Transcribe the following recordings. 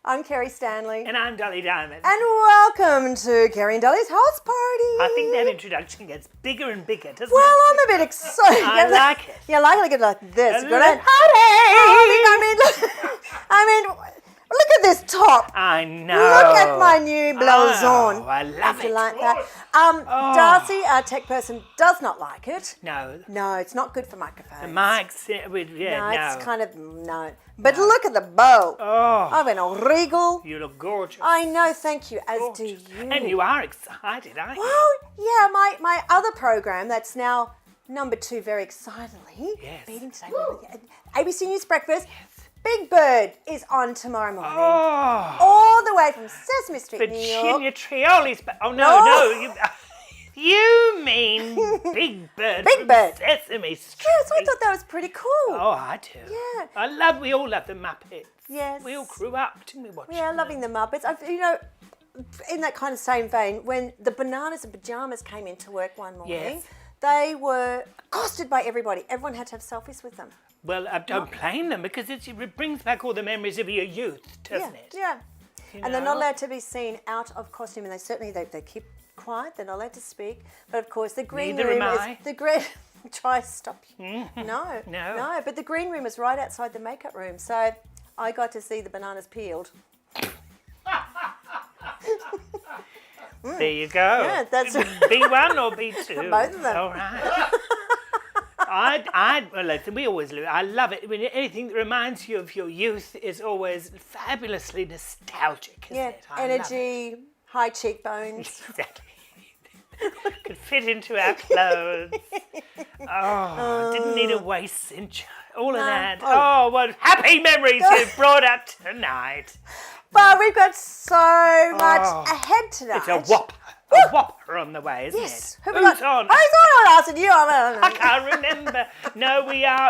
I'm Kerrie Stanley. And I'm Dolly Diamond. And welcome to Kerrie and Dolly's house party. I think that introduction gets bigger and bigger, doesn't well, it? I'm a bit excited. I like it. Yeah, I like it like this. A Good little I mean, look at this top. I know. Look at my new blouse-on. Oh, I love Don't it. you like that? Darcy, our tech person, does not like it. No. No, it's not good for microphones. The mics, No, no. it's kind of, no. But look at the bow. Oh, I went all regal. you look gorgeous. I know, thank you, as do Gorgeous. you. And you are excited, aren't you? Well, yeah, my other program that's now number 2 very excitedly. Yes. Beating today. ABC News Breakfast. Big Bird is on tomorrow morning. Oh, All the way from Sesame Street, New York. Virginia Trioli's. Oh, no. You mean Big Bird. Big from Bird. Sesame Street. Yes, I thought that was pretty cool. Oh, I do. Yeah. We all love the Muppets. Yes. We all grew up, didn't we, watching Yeah, them? loving the Muppets. In that kind of same vein, when the Bananas and Pajamas came into work one morning, Yes. they were accosted by everybody. Everyone had to have selfies with them. Well, I don't blame them because it brings back all the memories of your youth, doesn't it? Yeah. You And they're not know? allowed to be seen out of costume, and they keep quiet. They're not allowed to speak. But of course, the green Neither room am is I. the green. Try to stop you. No. No. But the green room is right outside the makeup room, so I got to see the bananas peeled. There you go. Yeah, that's B1 or B2? Both of them. All right. Well, listen, we always love it. I love it. When anything that reminds you of your youth is always fabulously nostalgic, isn't it? I love energy, high cheekbones. it. Exactly. Could fit into our clothes. Oh, didn't need a waist cinch. All of that. Oh, what happy memories you've brought up tonight. Well, we've got so much ahead tonight. It's a whopper on the way, isn't Yes. it? Who we Who's got? on? Who's on? I said you. I can't remember. No,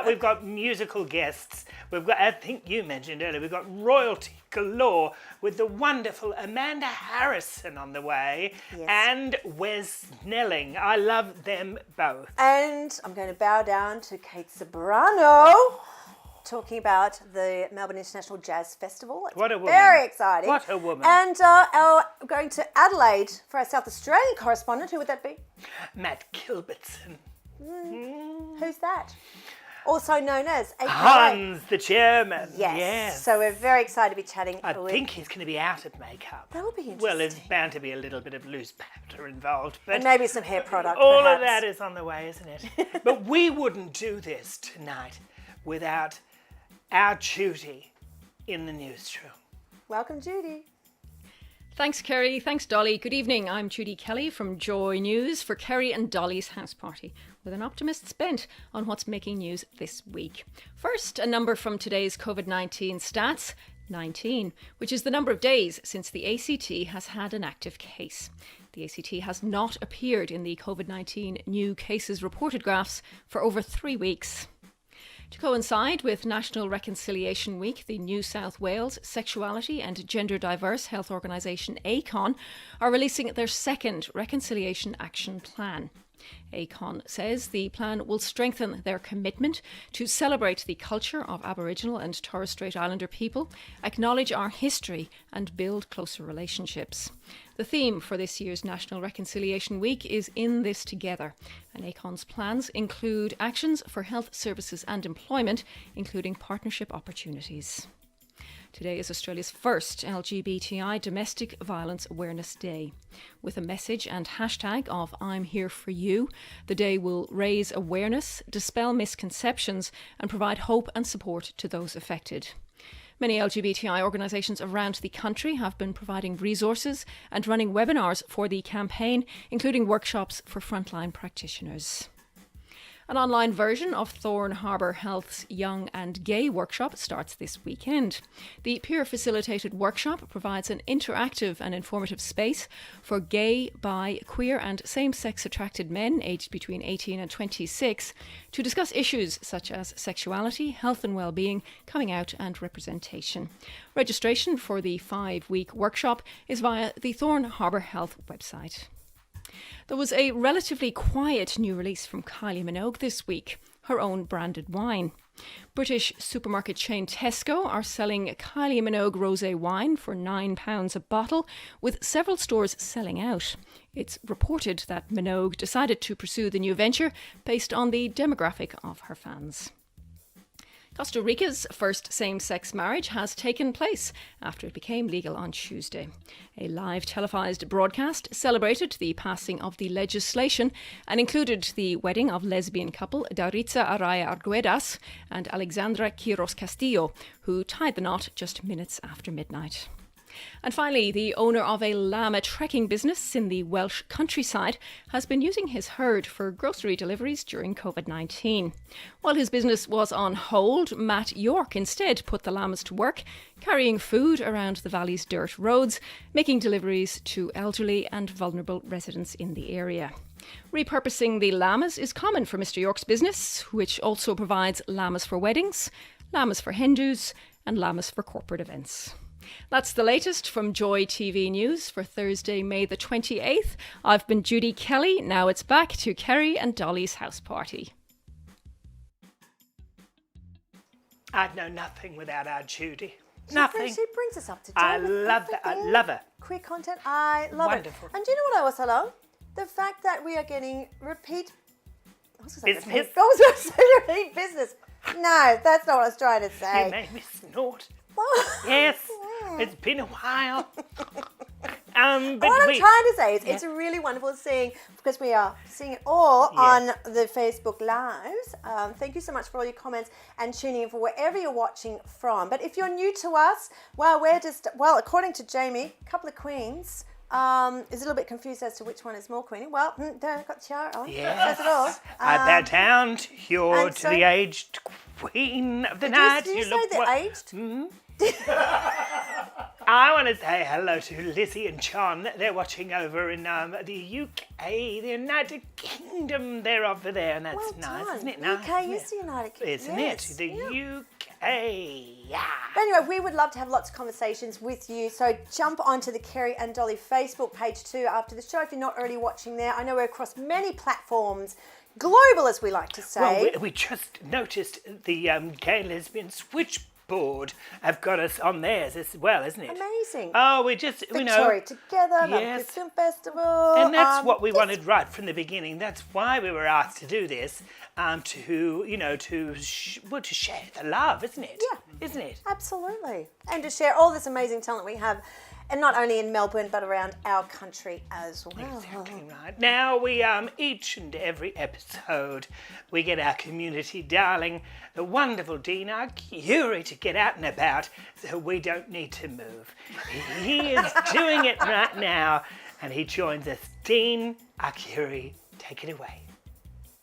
we've got musical guests. We've got, I think you mentioned earlier, we've got royalty galore with the wonderful Amanda Harrison on the way and Wes Snelling. I love them both. And I'm going to bow down to Kate Ceberano, talking about the Melbourne International Jazz Festival. It's What a woman. Very exciting. What a woman. And going to Adelaide for our South Australian correspondent. Who would that be? Matt Gilbertson. Who's that? Also known as AKA. Hans, the chairman. Yes. So we're very excited to be chatting I with... think he's going to be out of makeup. That would be interesting. Well, there's bound to be a little bit of loose powder involved. But And maybe some hair product, all perhaps. of that is on the way, isn't it? But we wouldn't do this tonight without our Tootie in the newsroom. Welcome, Judy. Thanks, Kerrie. Thanks, Dolly. Good evening. I'm Judy Kelly from Joy News for Kerrie and Dolly's house party, with an optimist's bent on what's making news this week. First, a number from today's COVID-19 stats, 19, which is the number of days since the ACT has had an active case. The ACT has not appeared in the COVID-19 new cases reported graphs for over 3 weeks. To coincide with National Reconciliation Week, the New South Wales Sexuality and Gender Diverse Health Organisation, ACON, are releasing their second Reconciliation Action Plan. ACON says the plan will strengthen their commitment to celebrate the culture of Aboriginal and Torres Strait Islander people, acknowledge our history and build closer relationships. The theme for this year's National Reconciliation Week is In This Together, and ACON's plans include actions for health services and employment, including partnership opportunities. Today is Australia's first LGBTI Domestic Violence Awareness Day. With a message and hashtag of I'm Here For You, the day will raise awareness, dispel misconceptions and provide hope and support to those affected. Many LGBTI organisations around the country have been providing resources and running webinars for the campaign, including workshops for frontline practitioners. An online version of Thorn Harbour Health's Young and Gay workshop starts this weekend. The peer-facilitated workshop provides an interactive and informative space for gay, bi, queer and same-sex attracted men aged between 18 and 26 to discuss issues such as sexuality, health and well-being, coming out and representation. Registration for the 5-week workshop is via the Thorn Harbour Health website. There was a relatively quiet new release from Kylie Minogue this week, her own branded wine. British supermarket chain Tesco are selling Kylie Minogue rosé wine for £9 a bottle, with several stores selling out. It's reported that Minogue decided to pursue the new venture based on the demographic of her fans. Costa Rica's first same-sex marriage has taken place after it became legal on Tuesday. A live televised broadcast celebrated the passing of the legislation and included the wedding of lesbian couple Daritza Araya Arguedas and Alexandra Quiros Castillo, who tied the knot just minutes after midnight. And finally, the owner of a llama trekking business in the Welsh countryside has been using his herd for grocery deliveries during COVID-19. While his business was on hold, Matt York instead put the llamas to work, carrying food around the valley's dirt roads, making deliveries to elderly and vulnerable residents in the area. Repurposing the llamas is common for Mr. York's business, which also provides llamas for weddings, llamas for Hindus, and llamas for corporate events. That's the latest from Joy TV News for Thursday, May the 28th. I've been Judy Kelly. Now it's back to Kerrie and Dolly's house party. I'd know nothing without our Judy. Nothing. She brings us up to date. I with love that. I love her. Queer content. I love Wonderful. it. And do you know what I also love? The fact that we are getting repeat. I was going to say repeat business. No, that's not what I was trying to say. You made me snort. Yes, it's been a while. What I'm trying to say is it's really wonderful seeing, because we are seeing it all on the Facebook Lives. Thank you so much for all your comments and tuning in for wherever you're watching from. But if you're new to us, well, according to Jamie, a couple of queens. Is a little bit confused as to which one is more queenie. Well, there, I've got tiara on. Yes. Says it all. I bow down to the aged queen of the night. Did you say the aged? I want to say hello to Lizzie and John. They're watching over in the UK, the United Kingdom. They're over there, and that's nice, done. isn't it? Nice, UK is the United Kingdom. Isn't it? The UK, yeah. But anyway, we would love to have lots of conversations with you. So jump onto the Kerrie and Dolly Facebook page too after the show if you're not already watching there. I know we're across many platforms. Global, as we like to say. Well, we just noticed the gay lesbian switchboard have got us on theirs as well, isn't it? Amazing. Oh, we just, Victoria Together, yes. the Film Festival. And that's what we wanted right from the beginning. That's why we were asked to do this, to share the love, isn't it? Yeah. Isn't it? Absolutely. And to share all this amazing talent we have, and not only in Melbourne, but around our country as well. Exactly right. Now we each and every episode we get our community darling, the wonderful Dean Arcuri, to get out and about, so we don't need to move. He is doing it right now, and he joins us. Dean Arcuri, take it away.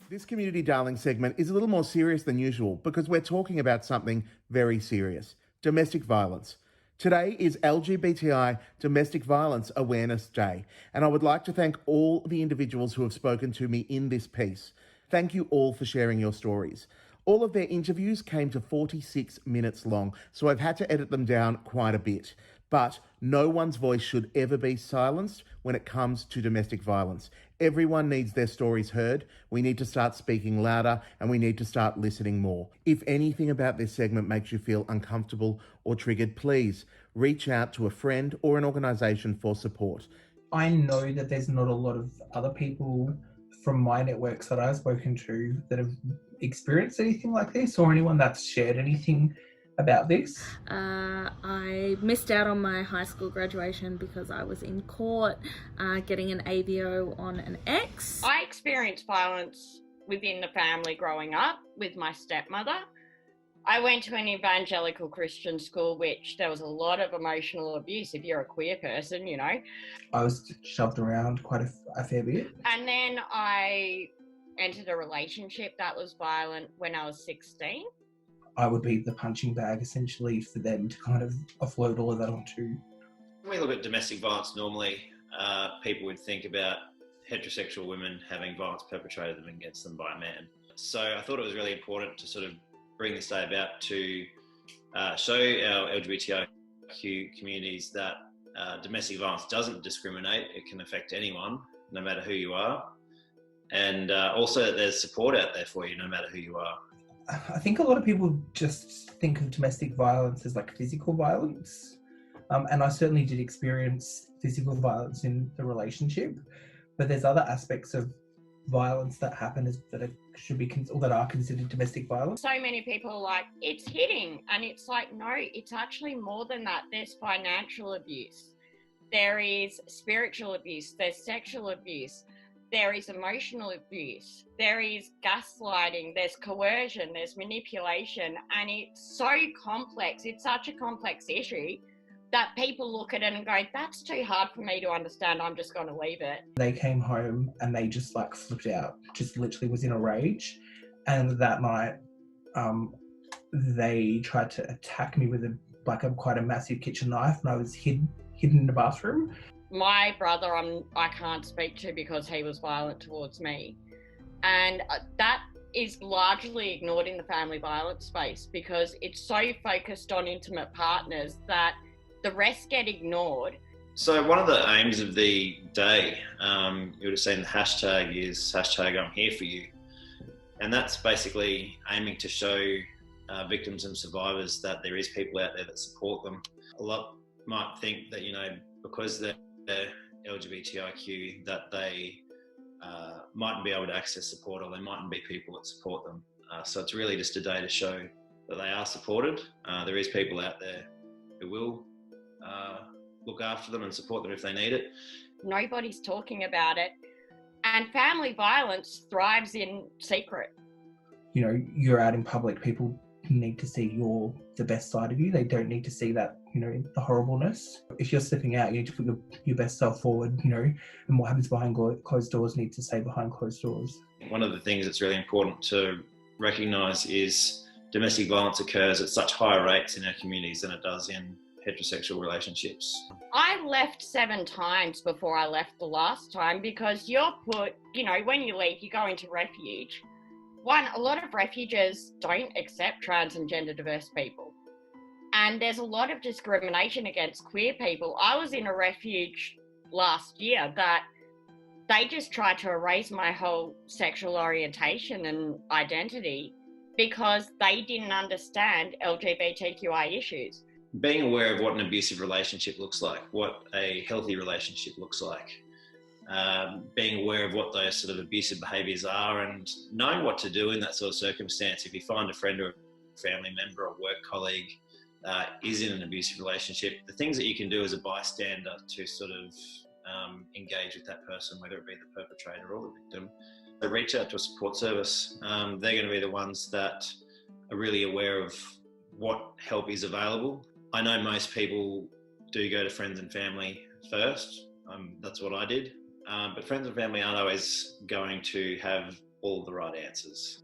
This Community Darling segment is a little more serious than usual because we're talking about something very serious: domestic violence. Today is LGBTI Domestic Violence Awareness Day, and I would like to thank all the individuals who have spoken to me in this piece. Thank you all for sharing your stories. All of their interviews came to 46 minutes long, so I've had to edit them down quite a bit. But no one's voice should ever be silenced when it comes to domestic violence. Everyone needs their stories heard. We need to start speaking louder, and we need to start listening more. If anything about this segment makes you feel uncomfortable or triggered, please reach out to a friend or an organisation for support. I know that there's not a lot of other people from my networks that I've spoken to that have experienced anything like this, or anyone that's shared anything about this. I missed out on my high school graduation because I was in court getting an AVO on an ex. I experienced violence within the family growing up with my stepmother. I went to an evangelical Christian school, which there was a lot of emotional abuse if you're a queer person, you know. I was shoved around quite a fair bit. And then I entered a relationship that was violent when I was 16. I would be the punching bag essentially for them to kind of offload all of that onto. When we look at domestic violence, normally people would think about heterosexual women having violence perpetrated against them by a man. So I thought it was really important to sort of bring this day about to show our LGBTIQ communities that domestic violence doesn't discriminate. It can affect anyone, no matter who you are. And also that there's support out there for you, no matter who you are. I think a lot of people just think of domestic violence as like physical violence. And I certainly did experience physical violence in the relationship, but there's other aspects of violence that happen that are considered domestic violence. So many people are like, it's hitting, and it's like, no, it's actually more than that. There's financial abuse, there is spiritual abuse, there's sexual abuse, there is emotional abuse, there is gaslighting, there's coercion, there's manipulation, and it's so complex. It's such a complex issue that people look at it and go, that's too hard for me to understand, I'm just going to leave it. They came home and they just like flipped out, just literally was in a rage. And that night, they tried to attack me with quite a massive kitchen knife, and I was hidden in the bathroom. My brother, I can't speak to because he was violent towards me. And that is largely ignored in the family violence space because it's so focused on intimate partners that the rest get ignored. So one of the aims of the day, you would have seen the hashtag is hashtag I'm here for you. And that's basically aiming to show victims and survivors that there is people out there that support them. A lot might think that, because they're LGBTIQ, that they mightn't be able to access support, or there mightn't be people that support them. So it's really just a day to show that they are supported. There is people out there who will look after them and support them if they need it. Nobody's talking about it. And family violence thrives in secret. You're out in public, people need to see the best side of you. They don't need to see that, the horribleness. If you're stepping out, you need to put your best self forward, and what happens behind closed doors needs to stay behind closed doors. One of the things that's really important to recognise is domestic violence occurs at such higher rates in our communities than it does in heterosexual relationships. I left 7 times before I left the last time because you're put, when you leave, you go into refuge. A lot of refuges don't accept trans and gender diverse people. And there's a lot of discrimination against queer people. I was in a refuge last year that they just tried to erase my whole sexual orientation and identity because they didn't understand LGBTQI issues. Being aware of what an abusive relationship looks like, what a healthy relationship looks like, being aware of what those sort of abusive behaviours are, and knowing what to do in that sort of circumstance. If you find a friend or a family member or work colleague is in an abusive relationship, the things that you can do as a bystander to sort of engage with that person, whether it be the perpetrator or the victim, they reach out to a support service. They're going to be the ones that are really aware of what help is available. I know most people do go to friends and family first. That's what I did. But friends and family aren't always going to have all of the right answers.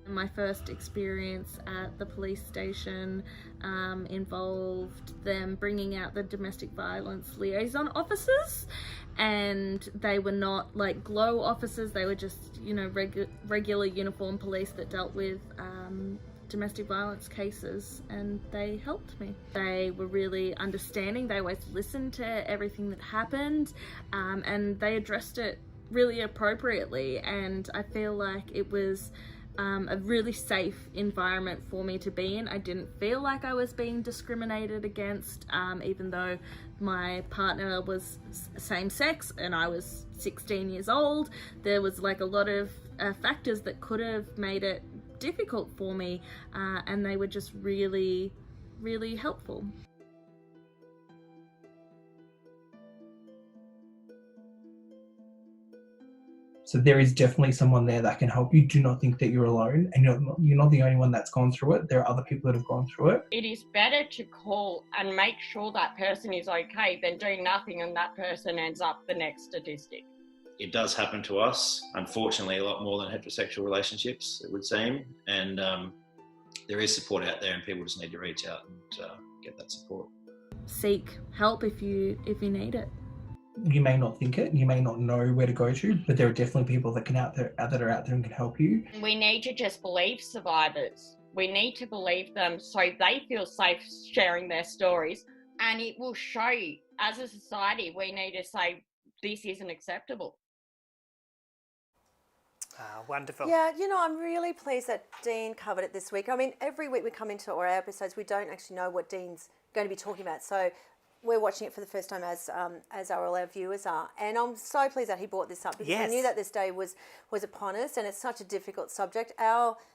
My first experience at the police station involved them bringing out the domestic violence liaison officers, and they were not like GLOW officers, they were just regular uniformed police that dealt with domestic violence cases, and they helped me. They were really understanding, they always listened to everything that happened, and they addressed it really appropriately, and I feel like it was a really safe environment for me to be in. I didn't feel like I was being discriminated against, even though my partner was same sex and I was 16 years old. There was like a lot of factors that could have made it difficult for me, and they were just really, really helpful. So there is definitely someone there that can help you. Do not think that you're alone, and you're not the only one that's gone through it. There are other people that have gone through it. It is better to call and make sure that person is okay than doing nothing and that person ends up the next statistic. It does happen to us, unfortunately, a lot more than heterosexual relationships, it would seem. And there is support out there, and people just need to reach out and get that support. Seek help if you need it. You may not think it, you may not know where to go to, but there are definitely people that are out there and can help you. We need to just believe survivors. We need to believe them so they feel safe sharing their stories, and it will show, as a society, we need to say this isn't acceptable. Wonderful. Yeah, I'm really pleased that Dean covered it this week. I mean, every week we come into our episodes, we don't actually know what Dean's going to be talking about. So we're watching it for the first time as all our viewers are. And I'm so pleased that he brought this up because I knew that this day was upon us, and it's such a difficult subject.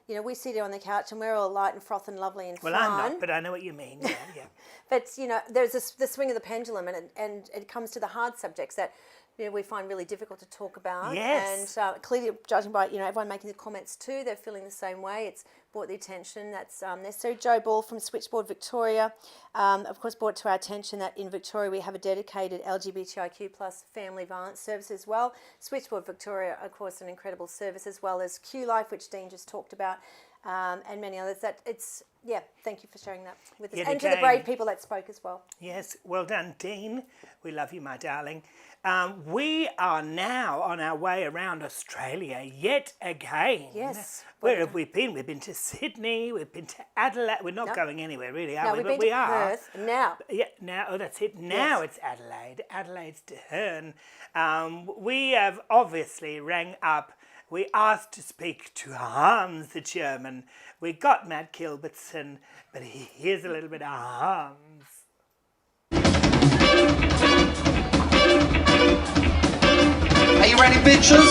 We sit here on the couch and we're all light and froth and lovely and fun. Well, I'm not, but I know what you mean. Yeah, yeah. But, there's the swing of the pendulum, and it comes to the hard subjects that we find really difficult to talk about. Yes. And clearly, judging by everyone making the comments too, they're feeling the same way. It's brought the attention that's there. So Joe Ball from Switchboard Victoria, of course, brought to our attention that in Victoria we have a dedicated LGBTIQ plus family violence service as well. Switchboard Victoria, of course, an incredible service, as well as Q Life, which Dean just talked about, and many others. Thank you for sharing that with us. And to the brave people that spoke as well. Yes, well done, Dean. We love you, my darling. We are now on our way around Australia yet again. Yes. Where have we been? We've been to Sydney, we've been to Adelaide. We're not going anywhere really, are we? We've been to Perth. Now. Yeah, now, that's it. Now it's Adelaide. Adelaide's to Herne. We have obviously rang up. We asked to speak to Hans the German. We got Matt Gilbertson, but here's a little bit of Hans. Are you ready, bitches?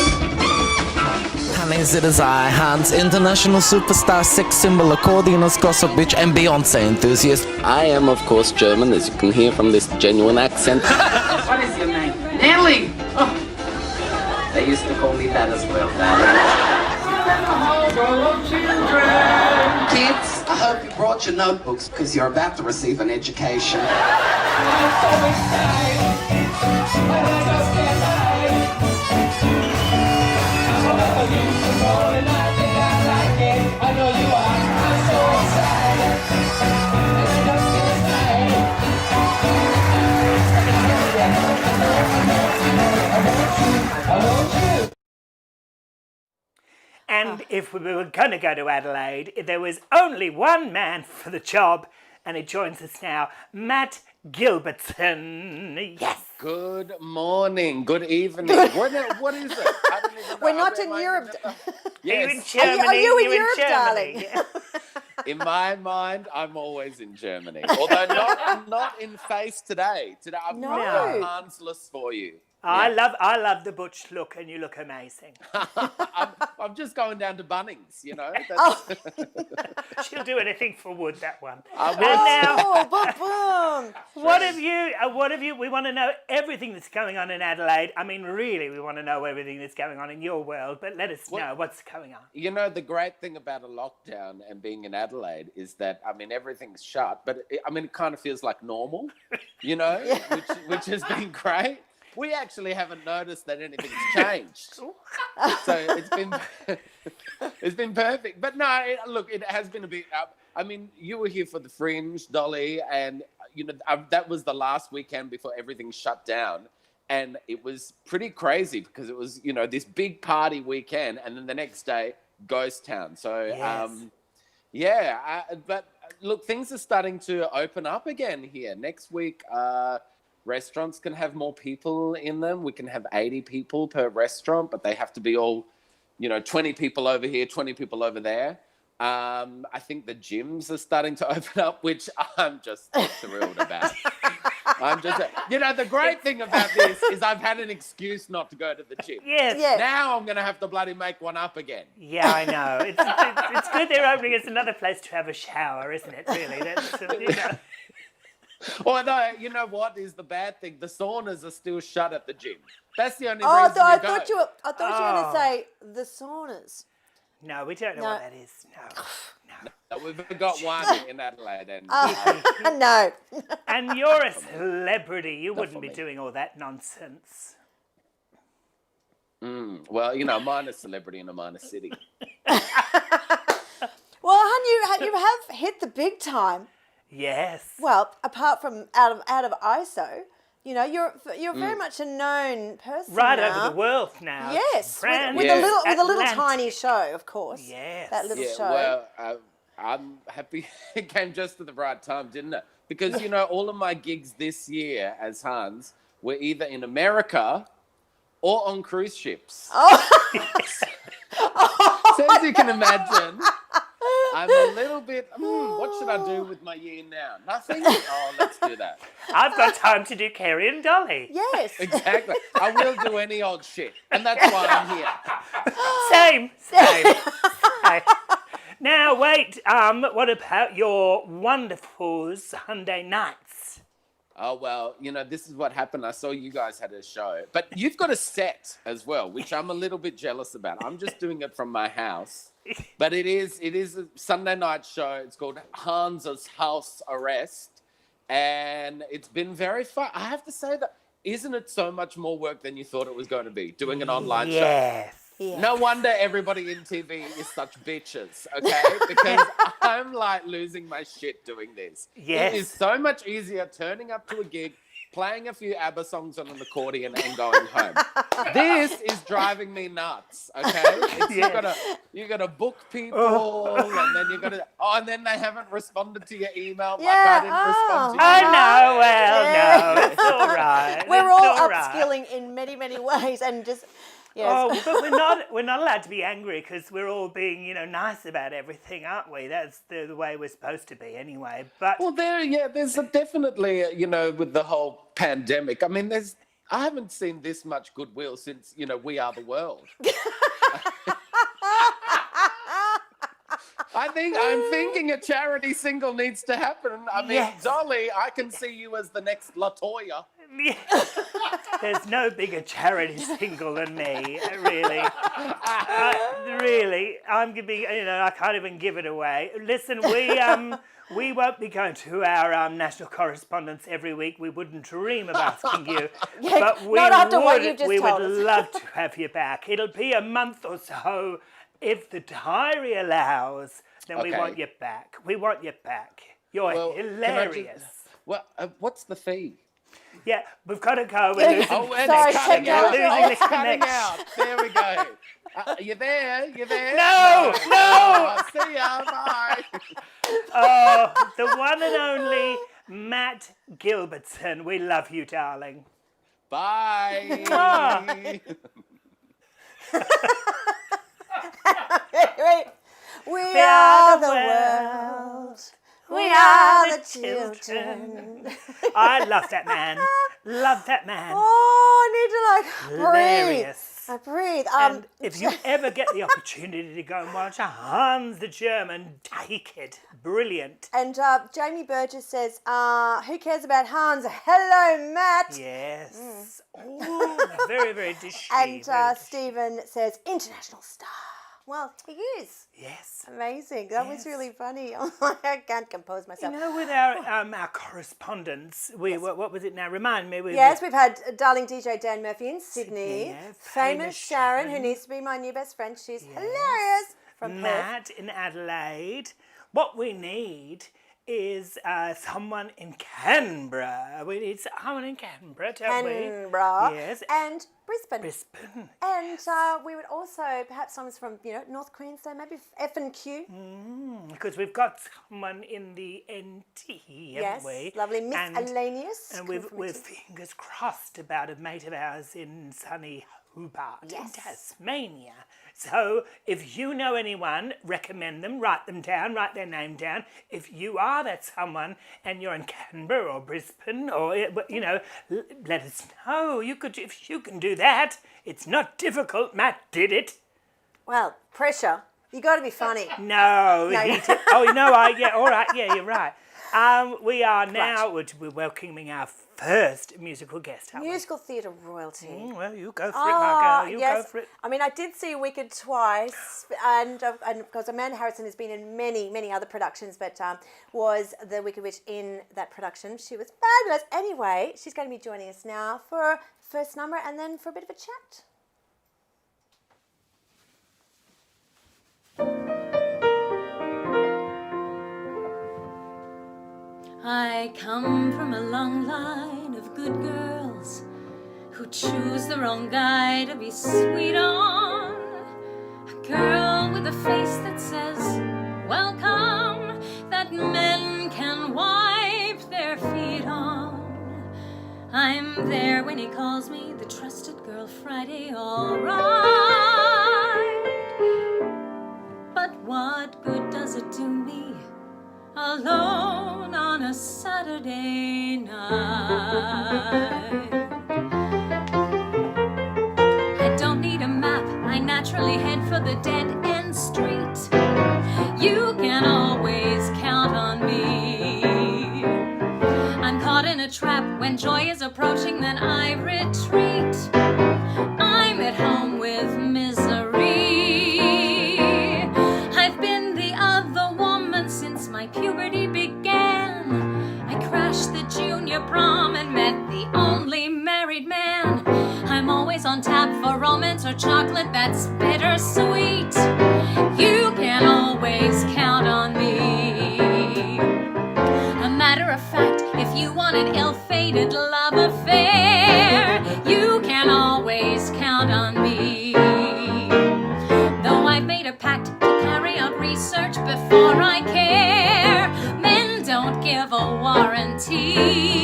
Honey's it is I, Hans, international superstar, sex symbol, accordionist, gossip bitch, and Beyonce enthusiast. I am, of course, German, as you can hear from this genuine accent. What is your name? Nelly! Oh. They used to call me that as well, Kids, I hope you brought your notebooks, because you're about to receive an education. I'm so excited. And if we were going to go to Adelaide, there was only one man for the job, and he joins us now, Matt Gilbertson. Yes. Good morning. Good evening. What is it? I don't even know. We're not in Europe. Yes. Are you in Germany? Are you in Europe, darling? Yeah. In my mind, I'm always in Germany. Although not in face today. Today I've got Hans list for you. I love the butch look, and you look amazing. I'm just going down to Bunnings, She'll do anything for wood, that one. What have you? We want to know everything that's going on in Adelaide. I mean, really, we want to know everything that's going on in your world. But let us know what's going on. The great thing about a lockdown and being in Adelaide is that everything's shut, but it kind of feels like normal, which has been great. We actually haven't noticed that anything's changed, so it's been perfect. But no, it has been a bit. You were here for the Fringe, Dolly, and that was the last weekend before everything shut down, and it was pretty crazy because it was this big party weekend, and then the next day ghost town. So but look, things are starting to open up again here next week. Restaurants can have more people in them. We can have 80 people per restaurant, but they have to be all, 20 people over here, 20 people over there. I think the gyms are starting to open up, which I'm just thrilled about. The great thing about this is I've had an excuse not to go to the gym. Yes. Now I'm going to have to bloody make one up again. Yeah, I know. It's good they're opening us another place to have a shower, isn't it, really? That's, Although, you know what is the bad thing? The saunas are still shut at the gym. That's the only reason I you thought go. you were going to say the saunas. No, we don't know what that is. No. We've got one in Adelaide. And, no. And you're a celebrity. You wouldn't be doing all that nonsense. Well, mine is celebrity in a minor city. Well, hon, you have hit the big time. Yes. Well, apart from out of ISO, you're very much a known person right now. over the world now. Yes, with a little tiny show, of course. Yes. That little show. Well, I'm happy it came just at the right time, didn't it? Because all of my gigs this year as Hans were either in America or on cruise ships. Oh. So as you can imagine, I'm a little bit, what should I do with my year now? Nothing? Oh, let's do that. I've got time to do Kerrie and Dolly. Yes. Exactly. I will do any old shit. And that's why I'm here. Same. Now, wait, what about your wonderful Sunday nights? Oh, well, this is what happened. I saw you guys had a show. But you've got a set as well, which I'm a little bit jealous about. I'm just doing it from my house. But it is a Sunday night show. It's called Hans's House Arrest. And it's been very fun. I have to say that, isn't it so much more work than you thought it was going to be, doing an online show? Yes. Yeah. No wonder everybody in TV is such bitches, okay? Because I'm like losing my shit doing this. Yes. It is so much easier turning up to a gig, playing a few ABBA songs on an accordion and going home. This is driving me nuts, okay? You gotta book people and then and then they haven't responded to your email. Yeah, Like I didn't respond to I you. know, well, no, it's all right. We're It's all right. upskilling in many, many ways and just... Yes. Oh, but we're not allowed to be angry because we're all being, nice about everything, aren't we? That's the way we're supposed to be anyway. But Well, there's definitely, with the whole pandemic. I mean, I haven't seen this much goodwill since, We Are the World. I'm thinking a charity single needs to happen. I mean, Yes. Dolly, I can see you as the next LaToya. there's no bigger charity single than me, really. Really, I'm gonna be, I can't even give it away. Listen, we won't be going to our national correspondents every week. We wouldn't dream of asking you, but we not after what you've just we told would us. love to have you back. It'll be a month or so, if the diary allows. Then we Okay. want you back. We want you back. You're Well, can I hilarious. What's the fee? Yeah, we've got to go. We're losing. Oh, and Sorry, it's cutting check out. out. Losing Oh, the it's cutting connection. out. There we go. You there? You there? No. Oh, see ya. Bye. Oh, the one and only Matt Gilbertson. We love you, darling. Bye. Wait. We are the world. We are the children. I love that man. Love that man. Oh, I need to Hilarious. breathe. And if you ever get the opportunity to go and watch Hans the German, take it. Brilliant. And Jamie Burgess says, who cares about Hans? Hello, Matt. Yes. Oh, very, very dishy. And very dishy. Stephen says, international star. Well, he is. Yes. Amazing. That was really funny. I can't compose myself. With our correspondence, what was it now? Remind me. Yes, we've had darling DJ Dan Murphy in Sydney. yeah, famous Sharon, who needs to be my new best friend. She's hilarious. From Perth. Matt in Adelaide. What we need is someone in Canberra. We need someone in Canberra, don't we? Canberra. Yes. And Brisbane. Brisbane. And we would also, perhaps someone's from, North Queensland, maybe F&Q. Because we've got someone in the NT, haven't we? Lovely miscellaneous. And we're fingers crossed about a mate of ours in sunny Hobart in Tasmania. So if you know anyone, recommend them, write them down, write their name down. If you are that someone and you're in Canberra or Brisbane or, let us know. If you can do that, it's not difficult. Matt did it. Well, pressure. You got to be funny. No. No. All right, yeah, you're right. We are now, we're welcoming our first musical guest, aren't we? Musical theatre royalty. Well, you go for it, Marco. You yes. go for it. I mean, I did see Wicked twice, and because Amanda Harrison has been in many, many other productions, but was the Wicked Witch in that production. She was fabulous. Anyway, she's going to be joining us now for first number and then for a bit of a chat. I come from a long line of good girls who choose the wrong guy to be sweet on. A girl with a face that says, welcome, that men can wipe their feet on. I'm there when he calls me the trusted girl Friday, all right. what good does it do me? Alone on a Saturday night. I don't need a map, I naturally head for the dead end street. You can always count on me. I'm caught in a trap, when joy is approaching then I retreat. I'm at home with misery. I've been the other woman since my puberty began. I crashed the junior prom and met the only married man. I'm always on tap for romance or chocolate that's bittersweet. You can always count on me. A matter of fact, if you want an ill-fated love affair, you can always count on me. Though I've made a pact to carry out research before I care, men don't give a warranty.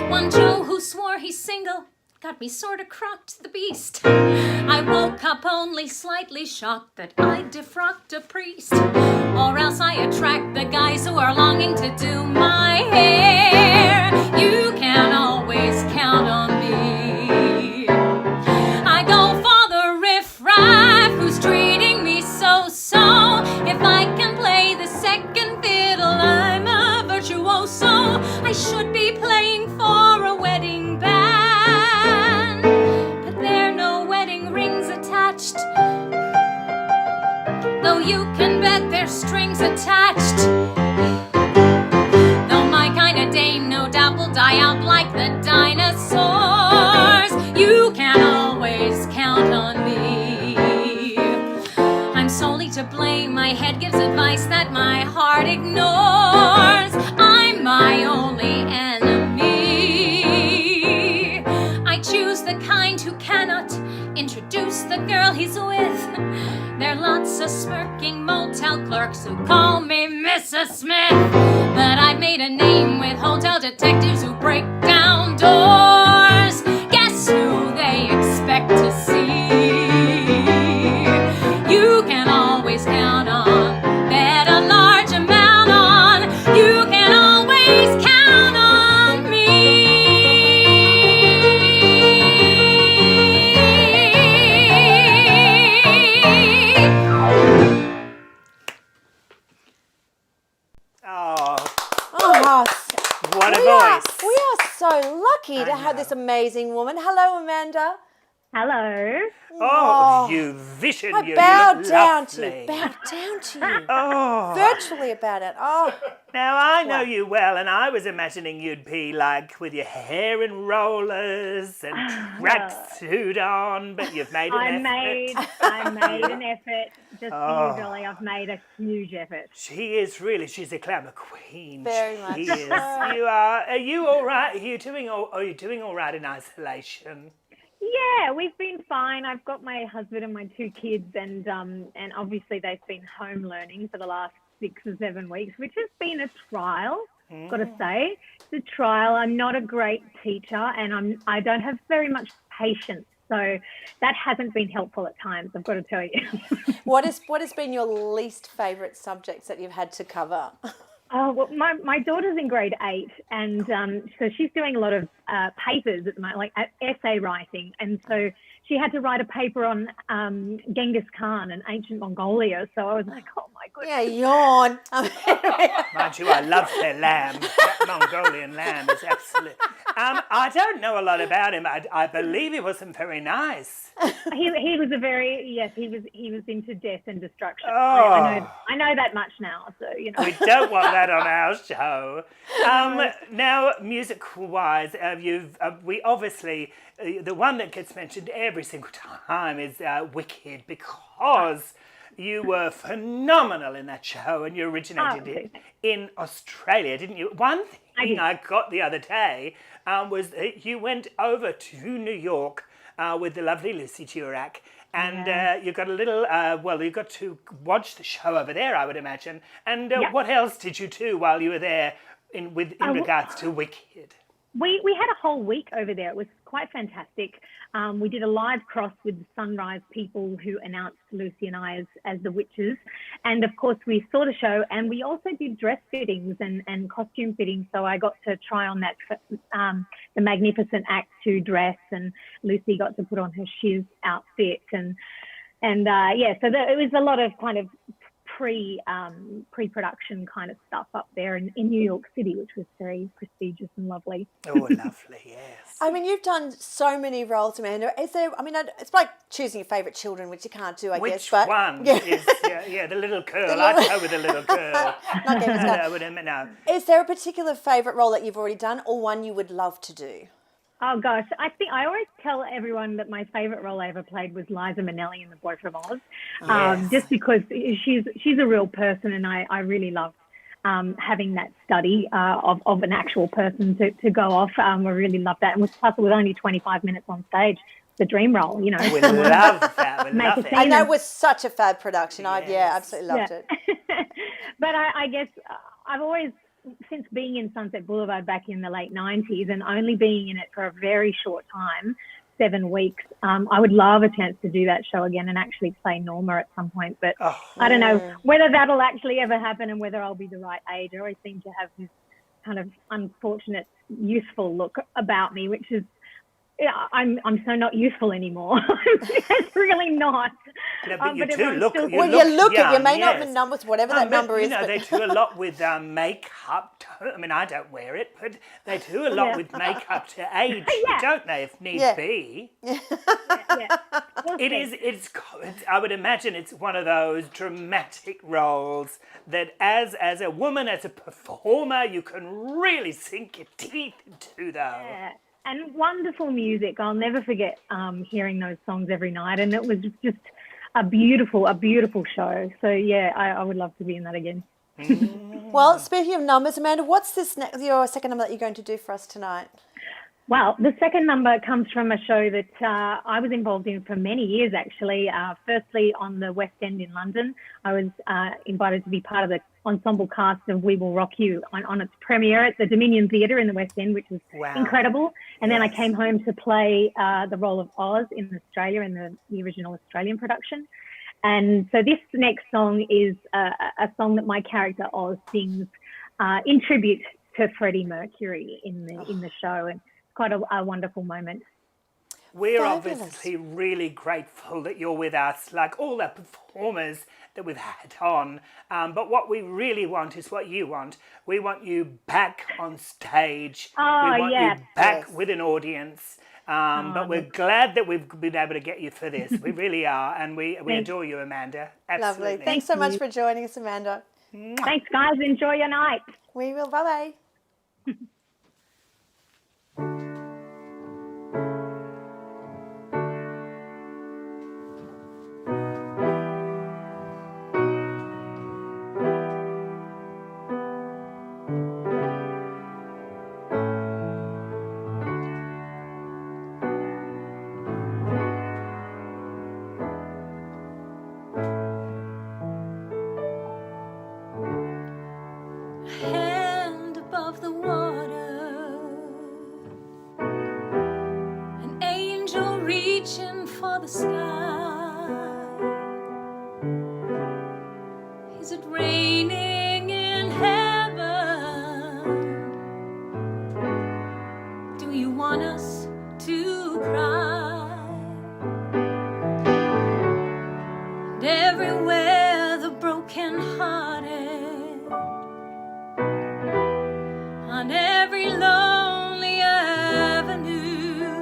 One Joe who swore he's single got me sorta crocked the beast. I woke up only slightly shocked that I defrocked a priest. Or else I attract the guys who are longing to do my hair. You can always count on me. I go for the riff-raff who's treating me so-so. If I can play the second fiddle, I'm a virtuoso. I should be playing for a wedding band, but there are no wedding rings attached, though you can bet there's strings attached. Though my kind of dame no doubt will die out like the dinosaurs, you can always count on me. I'm solely to blame, my head gives advice that my heart ignores. I'm my only enemy. I choose the kind who cannot introduce the girl he's with. There are lots of smirking motel clerks who call me Mrs. Smith, but I've made a name with hotel detectives who break down doors. Guess who they expect to see? You can always count on, bet a large amount on. You can always count on me. Oh, Oh, what a we are voice. so lucky to have this amazing woman. Hello, Amanda. Hello. Oh, you vision. I you bow look down to lovely. you. Bow down to you. Oh. Virtually about it. Oh. Now, I know you well, and I was imagining you'd be like with your hair in rollers and tracksuit on, but you've made an effort. I made an effort. Just for you, Dolly, I've made a huge effort. She is really, she's a glamour queen. Very much. She is. You are you all right? Are you doing all right in isolation? Yeah, we've been fine. I've got my husband and my two kids, and obviously they've been home learning for the last 6 or 7 weeks, which has been a trial. Got to say, it's a trial. I'm not a great teacher, and I don't have very much patience, so that hasn't been helpful at times, I've got to tell you. What has been your least favourite subjects that you've had to cover? Oh, well, my daughter's in grade 8, and so she's doing a lot of papers at the moment, like essay writing, and so she had to write a paper on Genghis Khan and ancient Mongolia. So I was like, oh my goodness. Yeah, yawn. Mind you, I love their lamb. That Mongolian lamb is absolute. I don't know a lot about him. I believe he wasn't very nice. He was he was into death and destruction. Oh. I know that much now. So We don't want that on our show. Now, music-wise, we obviously the one that gets mentioned every single time is Wicked, because you were phenomenal in that show, and you originated it in Australia, didn't you? One thing I got the other day was that you went over to New York with the lovely Lucy Durack, and you got a little, you got to watch the show over there, I would imagine. And what else did you do while you were there in regards to Wicked? We had a whole week over there. It was quite fantastic. We did a live cross with the Sunrise people who announced Lucy and I as the witches. And of course, we saw the show, and we also did dress fittings and costume fittings. So I got to try on that the Magnificent Act 2 dress, and Lucy got to put on her Shiz outfit. And so it was a lot of kind of pre-production kind of stuff up there in New York City, which was very prestigious and lovely. Oh, lovely, yes. I mean, you've done so many roles, Amanda. Is there? I mean, it's like choosing your favourite children, which you can't do, I guess. Which one is? Yeah, the little girl. I'd go with the little girl. No. Is there a particular favourite role that you've already done, or one you would love to do? Oh gosh, I think I always tell everyone that my favourite role I ever played was Leasa Mann in The Boy from Oz, just because she's a real person, and I really love having that study of an actual person to go off. I really love that, and plus it was only 25 minutes on stage. The dream role, you know. We love that. I know it was such a fab production. Yes. I absolutely loved it. But I guess I've always, since being in Sunset Boulevard back in the late 90s and only being in it for a very short time, 7 weeks, I would love a chance to do that show again and actually play Norma at some point. But I don't know whether that'll actually ever happen and whether I'll be the right age. I always seem to have this kind of unfortunate, youthful look about me, which is, I'm so not youthful anymore. It's really not. No, but you do look. You look young, you may not have numbers, whatever that number is. You know, they do a lot with makeup. I mean, I don't wear it, but they do a lot with makeup to age, don't they? If need be. It's. I would imagine it's one of those dramatic roles that, as a woman, as a performer, you can really sink your teeth into, though. Yeah. And wonderful music. I'll never forget hearing those songs every night, and it was just a beautiful show. So yeah, I would love to be in that again. Well, speaking of numbers, Amanda, what's your second number that you're going to do for us tonight? Well, the second number comes from a show that I was involved in for many years, actually. Firstly, on the West End in London, I was invited to be part of the ensemble cast of We Will Rock You on its premiere at the Dominion Theatre in the West End, which was incredible. And then I came home to play the role of Oz in Australia in the original Australian production. And so this next song is a song that my character Oz sings in tribute to Freddie Mercury in the show, and it's quite a wonderful moment. We're obviously really grateful that you're with us, like all the performers that we've had on. But what we really want is what you want. We want you back on stage. We want you back with an audience. But we're glad that we've been able to get you for this. We really are. And we adore you, Amanda. Absolutely. Lovely. Thanks so much for joining us, Amanda. Thanks, guys. Enjoy your night. We will. Bye-bye. Hand above the water, an angel reaching for the sky. Is it raining in heaven? Do you want us to cry? And everywhere the broken hearted, on every lonely avenue,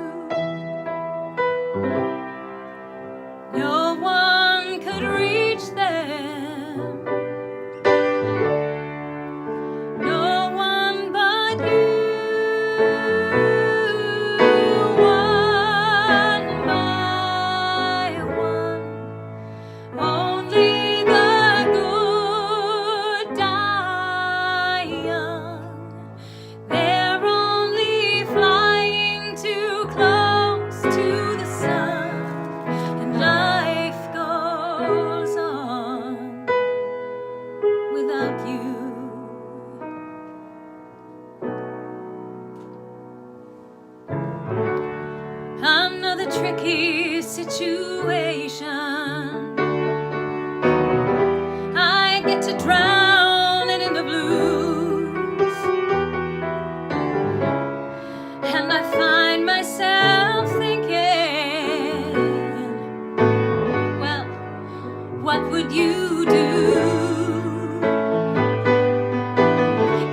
tricky situation. I get to drowning in the blues, and I find myself thinking, well, what would you do?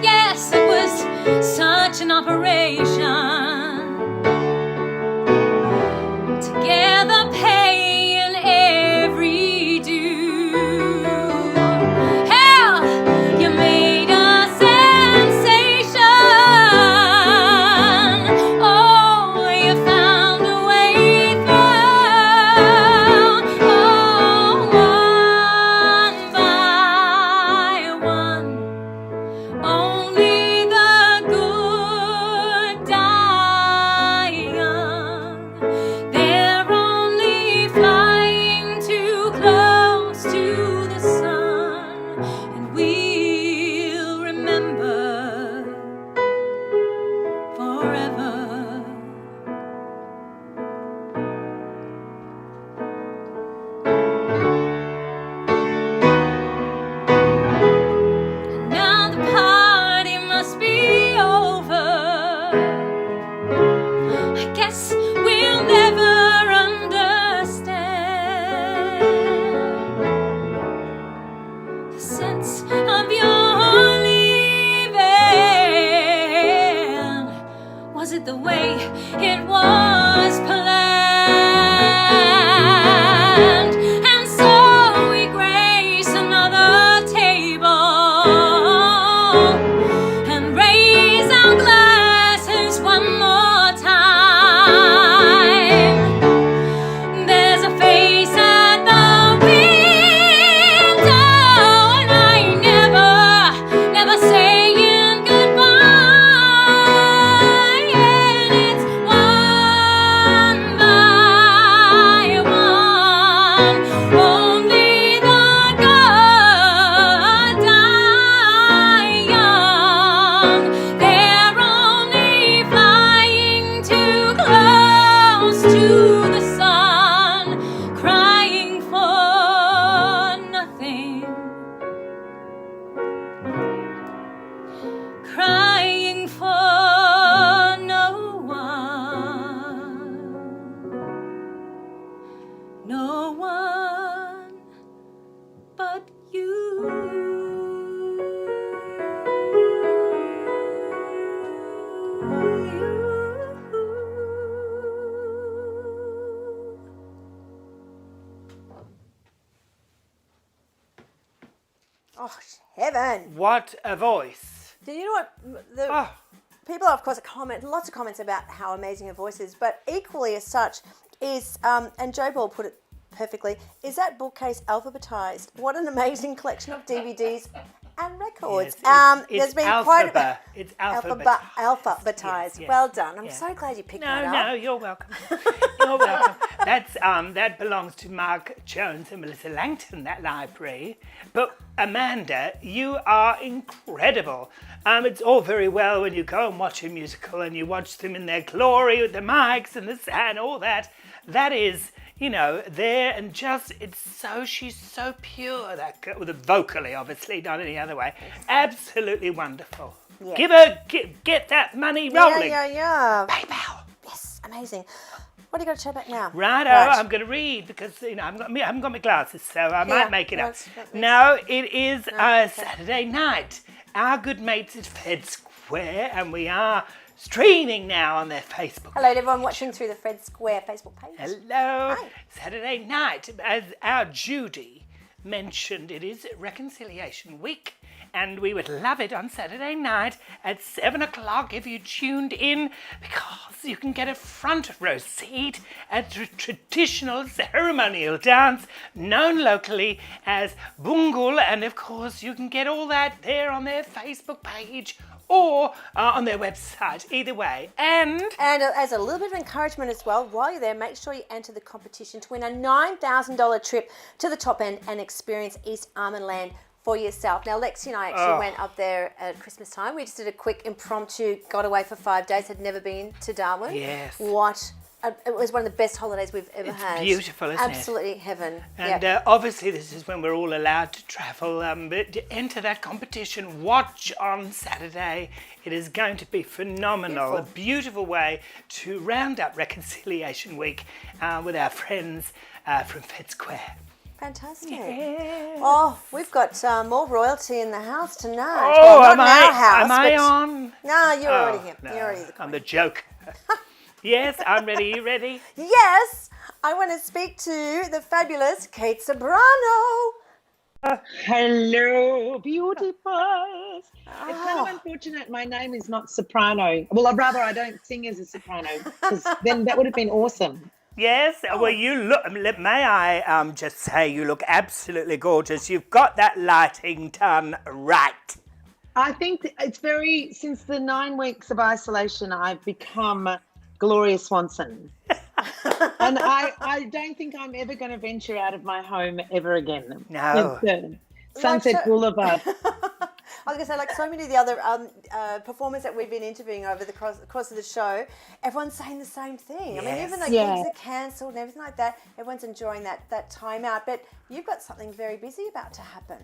Yes, it was such an operation. Together paying every due. Hell, you made a sensation. Oh, you found a way through. Oh, one by one, only the good die young. They're only flying too close to the sun, and we'll remember forever. Now the party must be over. I guess we'll never understand the sense of your leaving. Was it the way it was planned? And so we grace another table and raise our glasses one more time. There's a face at the window, and I never saying goodbye. And it's one by one, only the good die young. They're only flying too close to the sun, crying for nothing, crying for no one but you. Oh, heaven. What a voice. Do you know what? Oh. People, of course, comment lots of comments about how amazing her voice is, but equally as such is, and Joe Ball put it perfectly, is that bookcase alphabetized? What an amazing collection of DVDs and records. Yes, There's been it's alphabetized. Alphabetized. Yes, Well done. I'm yeah. so glad you picked that up. No, you're welcome. You're welcome. That belongs to Mark Jones and Melissa Langton, that library. But Amanda, you are incredible. It's all very well when you go and watch a musical and you watch them in their glory with the mics and the sound, all that. That is, you know, there and just, she's so pure, that girl, vocally, obviously, not any other way. Absolutely wonderful. Yeah. Get that money rolling. Yeah. PayPal. Yes, amazing. What are you going to show back now? Righto, I'm going to read because, you know, I haven't got my glasses, so I might make it up. No, it is Saturday night. Our good mates at Fed Square, and we are streaming now on their Facebook Hello to everyone watching through the Fred Square Facebook page. Hello. Hi. Saturday night, as our Judy mentioned, it is Reconciliation Week, and we would love it on Saturday night at 7 o'clock if you tuned in, because you can get a front row seat at the traditional ceremonial dance known locally as Bungul, and of course you can get all that there on their Facebook page or on their website, either way. And as a little bit of encouragement as well, while you're there, make sure you enter the competition to win a $9,000 trip to the top end and experience East Armand Land for yourself. Now, Lexi and I actually went up there at Christmas time. We just did a quick impromptu, got away for 5 days, had never been to Darwin. Yes. What it was one of the best holidays we've ever had. Beautiful, isn't it? Absolutely heaven. And obviously this is when we're all allowed to travel, but to enter that competition, watch on Saturday. It is going to be phenomenal. A beautiful way to round up Reconciliation Week with our friends from Fed Square. Fantastic. Yeah. Oh, we've got more royalty in the house tonight. Oh, well, not in our house. Am I on? No, you're already here. No, You're already the queen. I'm the joke. Yes, I'm ready. You ready? Yes, I want to speak to the fabulous Kate Ceberano. Hello, beautiful. It's kind of unfortunate my name is not soprano. Well, rather I don't sing as a soprano, because then that would have been awesome. Yes, well, you look, may I just say, you look absolutely gorgeous. You've got that lighting done right. I think it's since the 9 weeks of isolation, I've become Gloria Swanson. And I don't think I'm ever going to venture out of my home ever again. No. Sunset Boulevard. I was going to say, like so many of the other performers that we've been interviewing over the course of the show, everyone's saying the same thing. Yes. I mean, even though gigs are cancelled and everything like that, everyone's enjoying that time out. But you've got something very busy about to happen.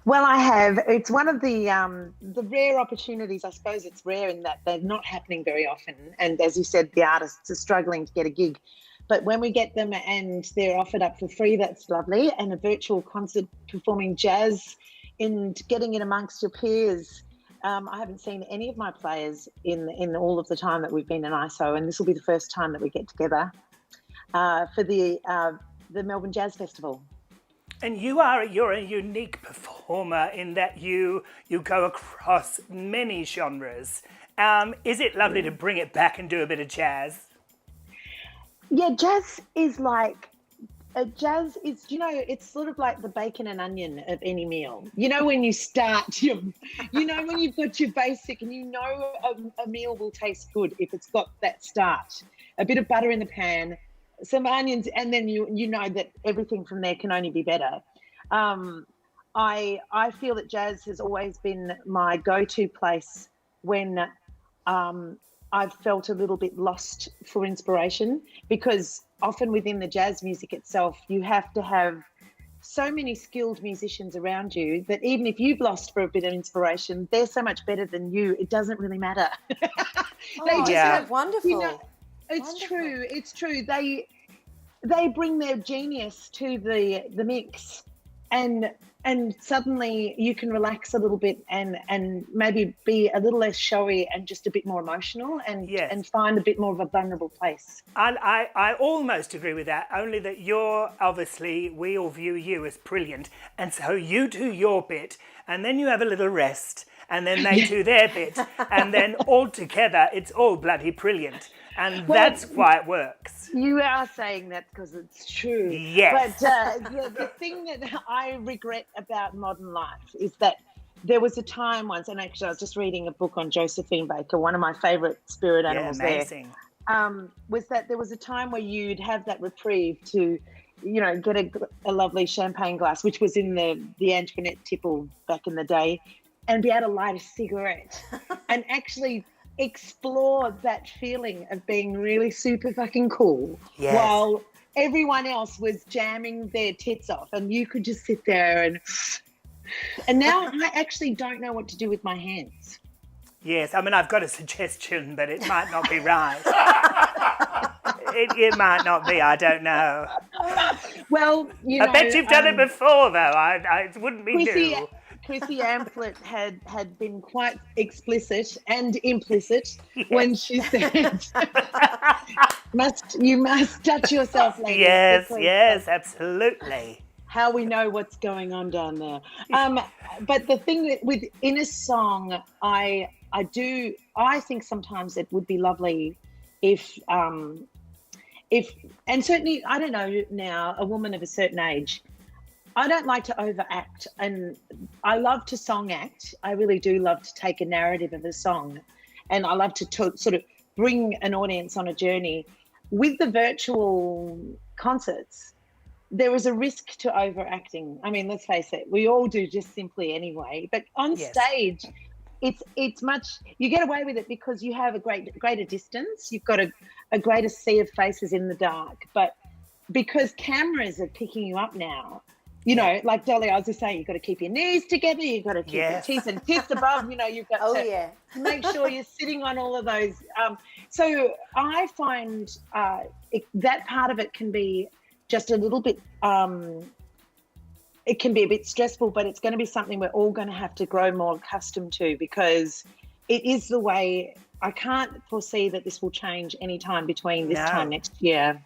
Well, I have. It's one of the rare opportunities. I suppose it's rare in that they're not happening very often. And as you said, the artists are struggling to get a gig. But when we get them and they're offered up for free, that's lovely. And a virtual concert performing jazz and getting in amongst your peers. I haven't seen any of my players in all of the time that we've been in ISO, and this will be the first time that we get together for the Melbourne Jazz Festival. And you're a unique performer in that you go across many genres. Is it lovely to bring it back and do a bit of jazz? Yeah, jazz is it's sort of like the bacon and onion of any meal. You know, when you start, when you've got your basic and a meal will taste good if it's got that start. A bit of butter in the pan, some onions, and then you know that everything from there can only be better. I feel that jazz has always been my go-to place when I've felt a little bit lost for inspiration, because often within the jazz music itself, you have to have so many skilled musicians around you that even if you've lost for a bit of inspiration, they're so much better than you, it doesn't really matter. Wonderful. It's true. They bring their genius to the mix, and suddenly you can relax a little bit and maybe be a little less showy and just a bit more emotional and find a bit more of a vulnerable place. I almost agree with that, only that we all view you as brilliant, and so you do your bit and then you have a little rest and then they do their bit and then all together it's all bloody brilliant. And that's why it works. You are saying that because it's true. Yes. But the thing that I regret about modern life is that there was a time once, and actually I was just reading a book on Josephine Baker, one of my favourite spirit animals amazing. Was that there was a time where you'd have that reprieve to, get a lovely champagne glass, which was in the Antoinette tipple back in the day, and be able to light a cigarette and actually explore that feeling of being really super fucking cool while everyone else was jamming their tits off, and you could just sit there and now I actually don't know what to do with my hands. Yes, I mean, I've got a suggestion, but it might not be right. it might not be, I don't know. Well, I bet you've done it before, though. It wouldn't be new. Chrissy Amplet had been quite explicit and implicit when she said, "You must touch yourself, ladies." Yes, absolutely. How we know what's going on down there. But the thing that within a song, I think sometimes it would be lovely if, and certainly, I don't know now, a woman of a certain age, I don't like to overact, and I love to song act. I really do love to take a narrative of a song, and I love to sort of bring an audience on a journey. With the virtual concerts, there is a risk to overacting. I mean, let's face it, we all do just simply anyway. But on stage, it's much, you get away with it because you have a greater distance. You've got a greater sea of faces in the dark. But because cameras are picking you up now, you know, like Dolly, I was just saying, you've got to keep your knees together. You've got to keep your teeth and tits above. You know, you've got to make sure you're sitting on all of those. So I find that part of it can be just a little bit, it can be a bit stressful, but it's going to be something we're all going to have to grow more accustomed to, because it is the way. I can't foresee that this will change anytime between this time next year.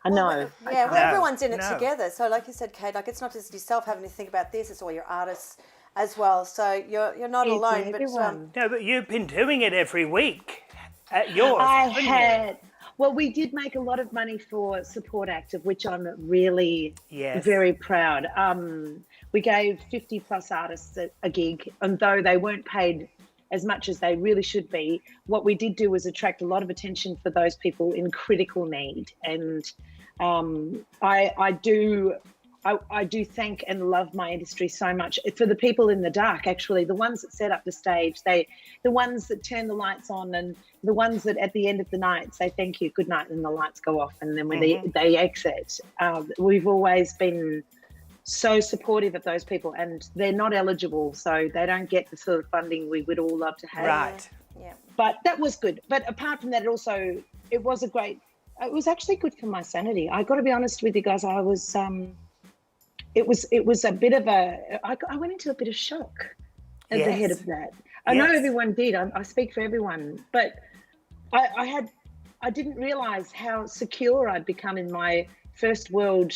I know. Everyone's in it together. So like you said, Kate, like it's not just yourself having to think about this, it's all your artists as well. So you're not alone. But you've been doing it every week at yours. I had. Well, we did make a lot of money for Support Act, of which I'm really very proud. We gave 50 plus artists a gig, and though they weren't paid as much as they really should be, what we did do was attract a lot of attention for those people in critical need. And I do thank and love my industry so much. For the people in the dark, actually, the ones that set up the stage, the ones that turn the lights on, and the ones that at the end of the night say thank you, good night, and the lights go off, and then when they exit. We've always been so supportive of those people, and they're not eligible, so they don't get the sort of funding we would all love to have. Right. Yeah. But that was good. But apart from that, it was actually good for my sanity. I got to be honest with you guys. I was, it was a bit of I went into a bit of shock at the head of that. I know everyone did. I speak for everyone, but I didn't realize how secure I'd become in my first world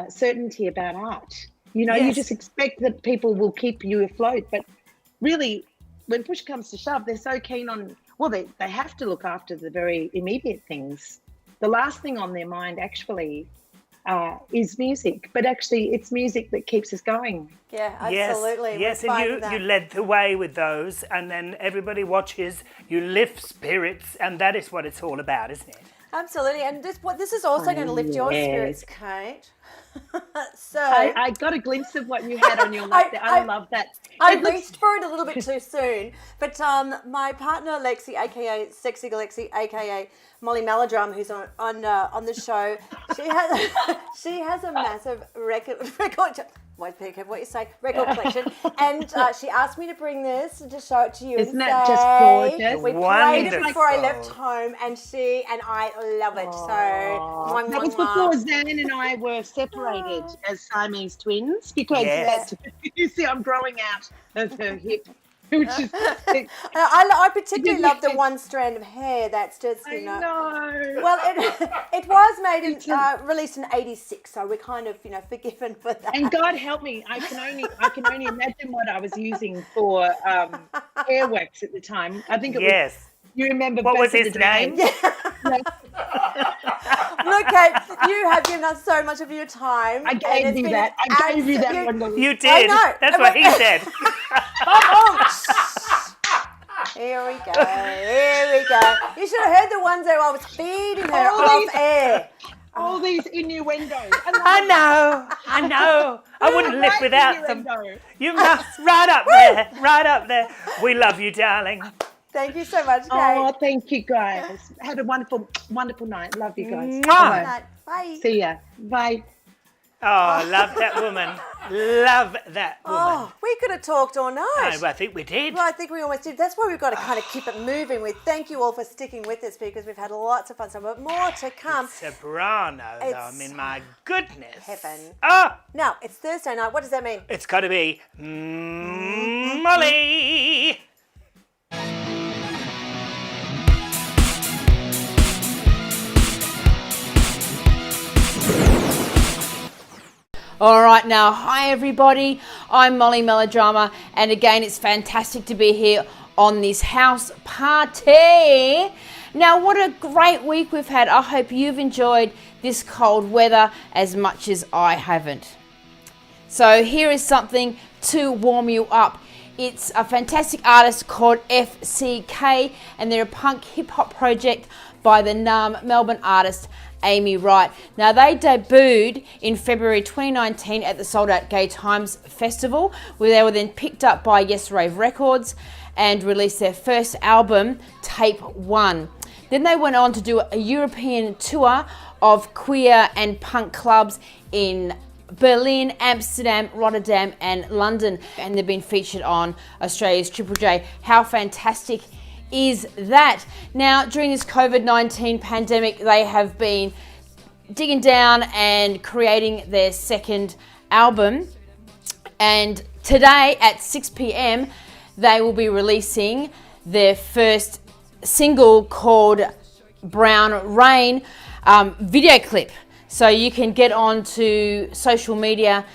certainty about art. You know, you just expect that people will keep you afloat, but really, when push comes to shove, they're so keen on, well, they have to look after the very immediate things. The last thing on their mind actually is music, but actually it's music that keeps us going. Yeah, absolutely. Yes, and you led the way with those, and then everybody watches, you lift spirits, and that is what it's all about, isn't it? Absolutely, and this is also going to lift your spirits, Kate. So I got a glimpse of what you had on your lap there. I love that. I reached for it a little bit too soon, but my partner Galexy, aka Sexy Galexy, aka Molly Melodrama, who's on the show, she has a massive record. Always be careful what you say. Record collection, and she asked me to bring this to show it to you. Isn't that just gorgeous? We played it before I left home, and she and I love it. So that was before Zan and I were separated as Siamese twins, because you see, I'm growing out of her hip. Which is, I particularly love the one strand of hair that's just, you know. I know. Well, it was made in released in '86, so we're kind of, you know, forgiven for that. And God help me, I can only imagine what I was using for hair wax at the time. I think it was. You remember what was his name? Yeah. Look, Kate, you have given us so much of your time. I gave you that. I gave you that one. You did. I know. That's what he said. Here we go. Here we go. You should have heard the ones that I was feeding her off air. All these innuendos. I know. I wouldn't live without them. You must. Right up there. We love you, darling. Thank you so much, Kate. Oh, thank you, guys. Have a wonderful, wonderful night. Love you guys. Bye. See ya. Bye. Oh, love that woman. Love that woman. Oh, we could have talked all night. I think we did. Well, I think we almost did. That's why we've got to kind of keep it moving. We thank you all for sticking with us, because we've had lots of fun. So, but more to come. Ceberano, though. I mean, my goodness. Heaven. Ah! Now, it's Thursday night. What does that mean? It's got to be Molly. All right, now, hi everybody. I'm Molly Melodrama, and again, it's fantastic to be here on this house party. Now, what a great week we've had. I hope you've enjoyed this cold weather as much as I haven't. So here is something to warm you up. It's a fantastic artist called FCK, and they're a punk hip hop project by the Melbourne artist Amy Wright. Now, they debuted in February 2019 at the sold-out Gay Times Festival, where they were then picked up by Yes Rave Records and released their first album, Tape 1. Then they went on to do a European tour of queer and punk clubs in Berlin, Amsterdam, Rotterdam and London, and they've been featured on Australia's Triple J. How fantastic is that? Now, during this COVID-19 pandemic, they have been digging down and creating their second album, and today at 6 p.m. they will be releasing their first single called Brown Rain video clip. So you can get onto social media,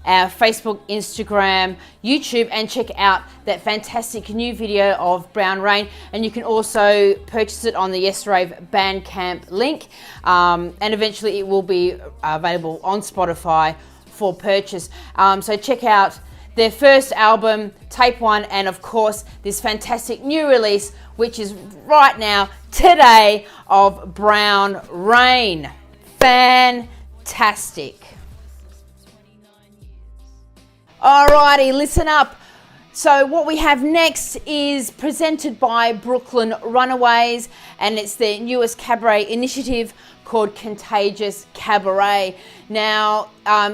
Facebook, Instagram, YouTube, and check out that fantastic new video of Brown Rain. And you can also purchase it on the Yes Rave Bandcamp link. And eventually it will be available on Spotify for purchase. So check out their first album, Tape 1, and of course this fantastic new release, which is right now, today, of Brown Rain. Fantastic. Alrighty, listen up. So what we have next is presented by Brooklyn Runaways, and it's their newest cabaret initiative called Contagious Cabaret. Now,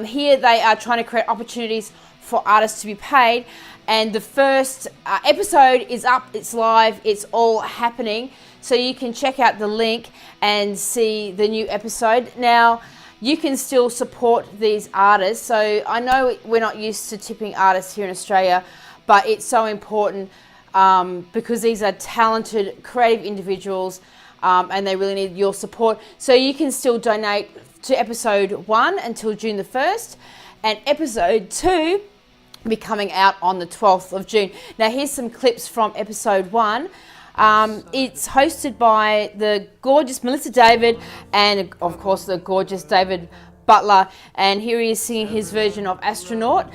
here they are trying to create opportunities for artists to be paid, and the first episode is up, it's live, it's all happening. So you can check out the link and see the new episode. Now, you can still support these artists. So I know we're not used to tipping artists here in Australia, but it's so important because these are talented, creative individuals and they really need your support. So you can still donate to episode 1 until June the 1st, and episode 2 will be coming out on the 12th of June. Now, here's some clips from episode 1. It's hosted by the gorgeous Melissa David and of course the gorgeous David Butler, and here he is singing his version of Astronaut.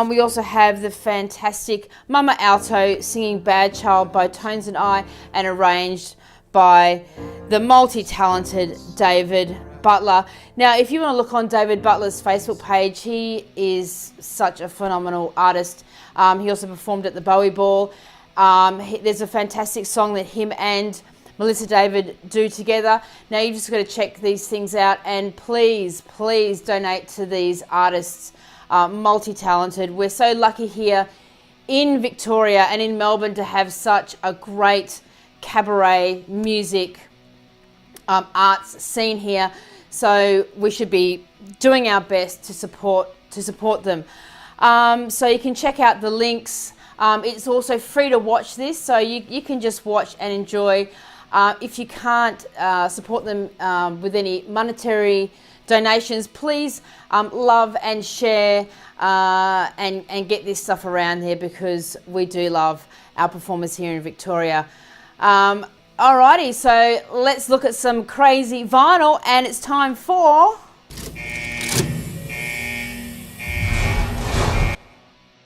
We also have the fantastic Mama Alto singing Bad Child by Tones and I, and arranged by the multi-talented David Butler. Now, if you want to look on David Butler's Facebook page, he is such a phenomenal artist. He also performed at the Bowie Ball. There's a fantastic song that him and Melissa David do together. Now, you've just got to check these things out, and please, please donate to these artists, multi-talented. We're so lucky here in Victoria and in Melbourne to have such a great cabaret music arts scene here. So we should be doing our best to support them. So you can check out the links. It's also free to watch this, so you can just watch and enjoy. If you can't support them with any monetary donations, please love and share and get this stuff around here, because we do love our performers here in Victoria. Alrighty, so let's look at some crazy vinyl, and it's time for...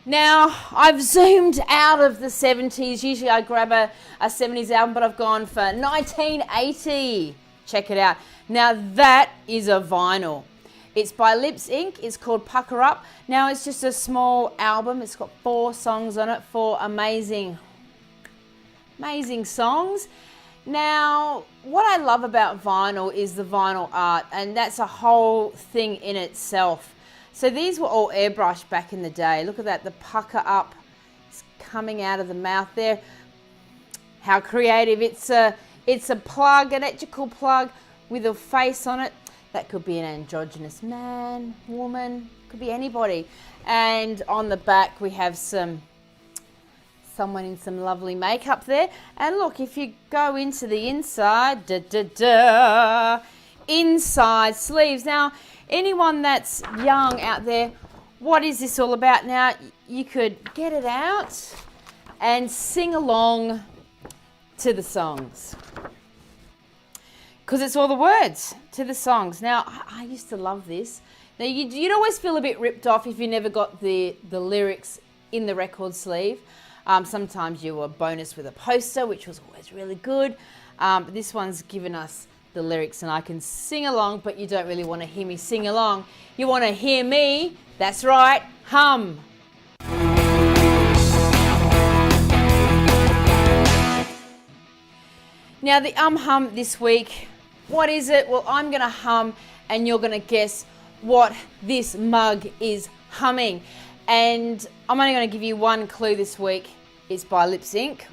Now, I've zoomed out of the 70s. Usually I grab a 70s album, but I've gone for 1980. Check it out. Now, that is a vinyl. It's by Lips Inc. It's called Pucker Up. Now, it's just a small album. It's got 4 songs on it, 4 amazing songs. Now, what I love about vinyl is the vinyl art, and that's a whole thing in itself. So these were all airbrushed back in the day. Look at that, the pucker up is coming out of the mouth there. How creative. It's a plug, an electrical plug with a face on it. That could be an androgynous man, woman, could be anybody. And on the back we have someone in some lovely makeup there. And look, if you go into the inside, inside sleeves. Now, anyone that's young out there, what is this all about? Now, you could get it out and sing along to the songs, because it's all the words to the songs. Now, I used to love this. Now, you'd always feel a bit ripped off if you never got the lyrics in the record sleeve. Sometimes you were bonus with a poster, which was always really good. But this one's given us the lyrics and I can sing along, but you don't really want to hear me sing along. You want to hear me, that's right, hum. Now the hum this week, what is it? Well, I'm going to hum and you're going to guess what this mug is humming. And I'm only going to give you one clue this week. It's by Lip Sync.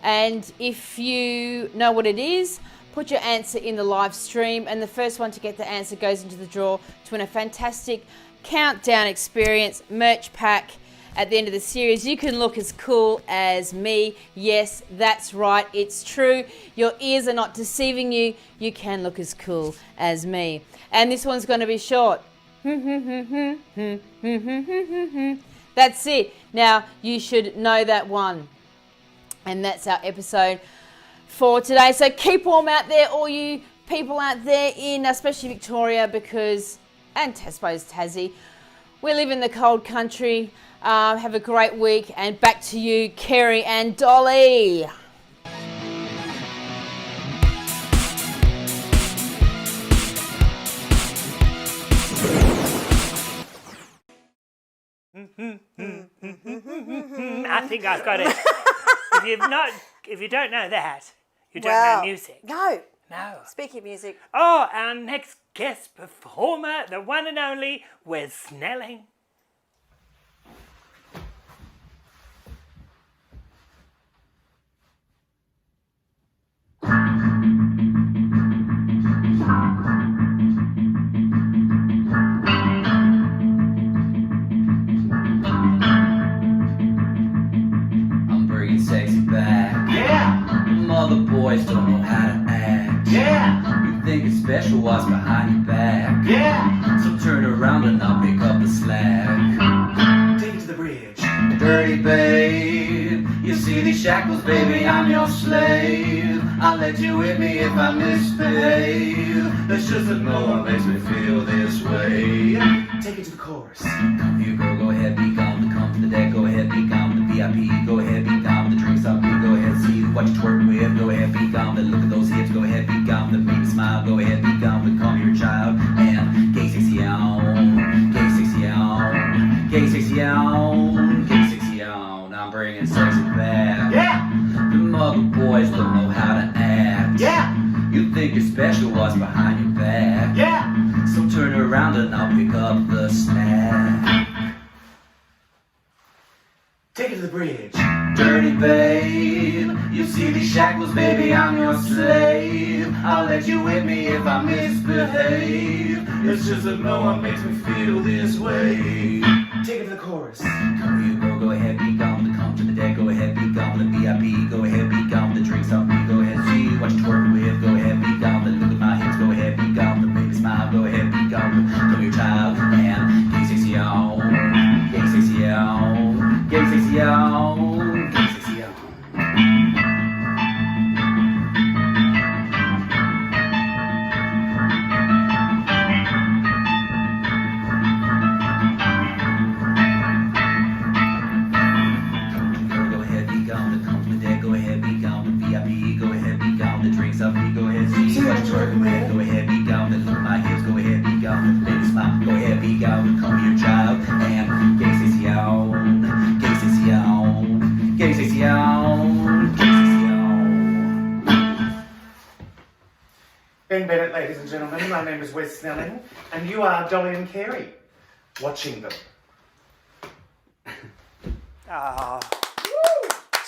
And if you know what it is, put your answer in the live stream, and the first one to get the answer goes into the draw to win a fantastic countdown experience merch pack at the end of the series. You can look as cool as me. Yes, that's right, it's true. Your ears are not deceiving you. You can look as cool as me. And this one's going to be short. That's it. Now, you should know that one. And that's our episode for today. So keep warm out there, all you people out there in especially Victoria, because, and I suppose Tassie, we live in the cold country. Have a great week, and back to you, Kerrie and Dolly. I think I've got it. If you don't know that, you don't know music. No. No. Speaking of music. Oh, our next guest performer, the one and only Wes Snelling. Sexy back. Yeah. Mother boys don't know how to act. Yeah. You think it's special, what's behind your back? Yeah. So turn around and I'll pick up the slack. Take it to the bridge. Dirty babe. You see these shackles, baby, I'm your slave. I'll let you with me if I misbehave. It's just that no one makes me feel this way. Take it to the chorus. Come here, girl, go ahead, be gone. Come to the deck, go ahead, be gone. The VIP, go ahead, be gone. The drinks up, go ahead, see what you twerk with. Go ahead, be gone. Look at those hips, go ahead, be gone. The make me smile, go ahead, be gone. Come your child and gay sexy on, gay sexy on, gay sexy on, gay sexy on. I'm bringing sexy back. Yeah. The mother boys don't know how to act. Yeah. You think you're special, what's behind your back? Yeah. So turn around and I'll pick up the snack. Take it to the bridge. Dirty babe, you see these shackles, baby, I'm your slave. I'll let you with me if I misbehave. It's just that no one makes me feel this way. Take it to the chorus. Come here, girl, go ahead, be gone. To come to the deck, go ahead, be gone. The VIP, go ahead, be gone. The drinks on me, go ahead, see what you twerk with. Go ahead, be gone. The look at my hips, go ahead, be gone. The make me smile, go ahead, be gone. Come your child and gay sexy on, gay sexy on, gay sexy on, gay sexy on. Go ahead, be gone. The come to the deck, go ahead, be gone. The VIP, go ahead, be gone. The drinks up me, go ahead, see what you twerk with. Go ahead, be gone. The look at my hips, go ahead, be gone. The baby smile, go ahead, be gone. Come your child and gay sexy on, gay sexy on, gay sexy on, gay sexy on. Ben Bennett, ladies and gentlemen, my name is Wes Snelling, and you are Dolly and Kerrie, watching them. Oh.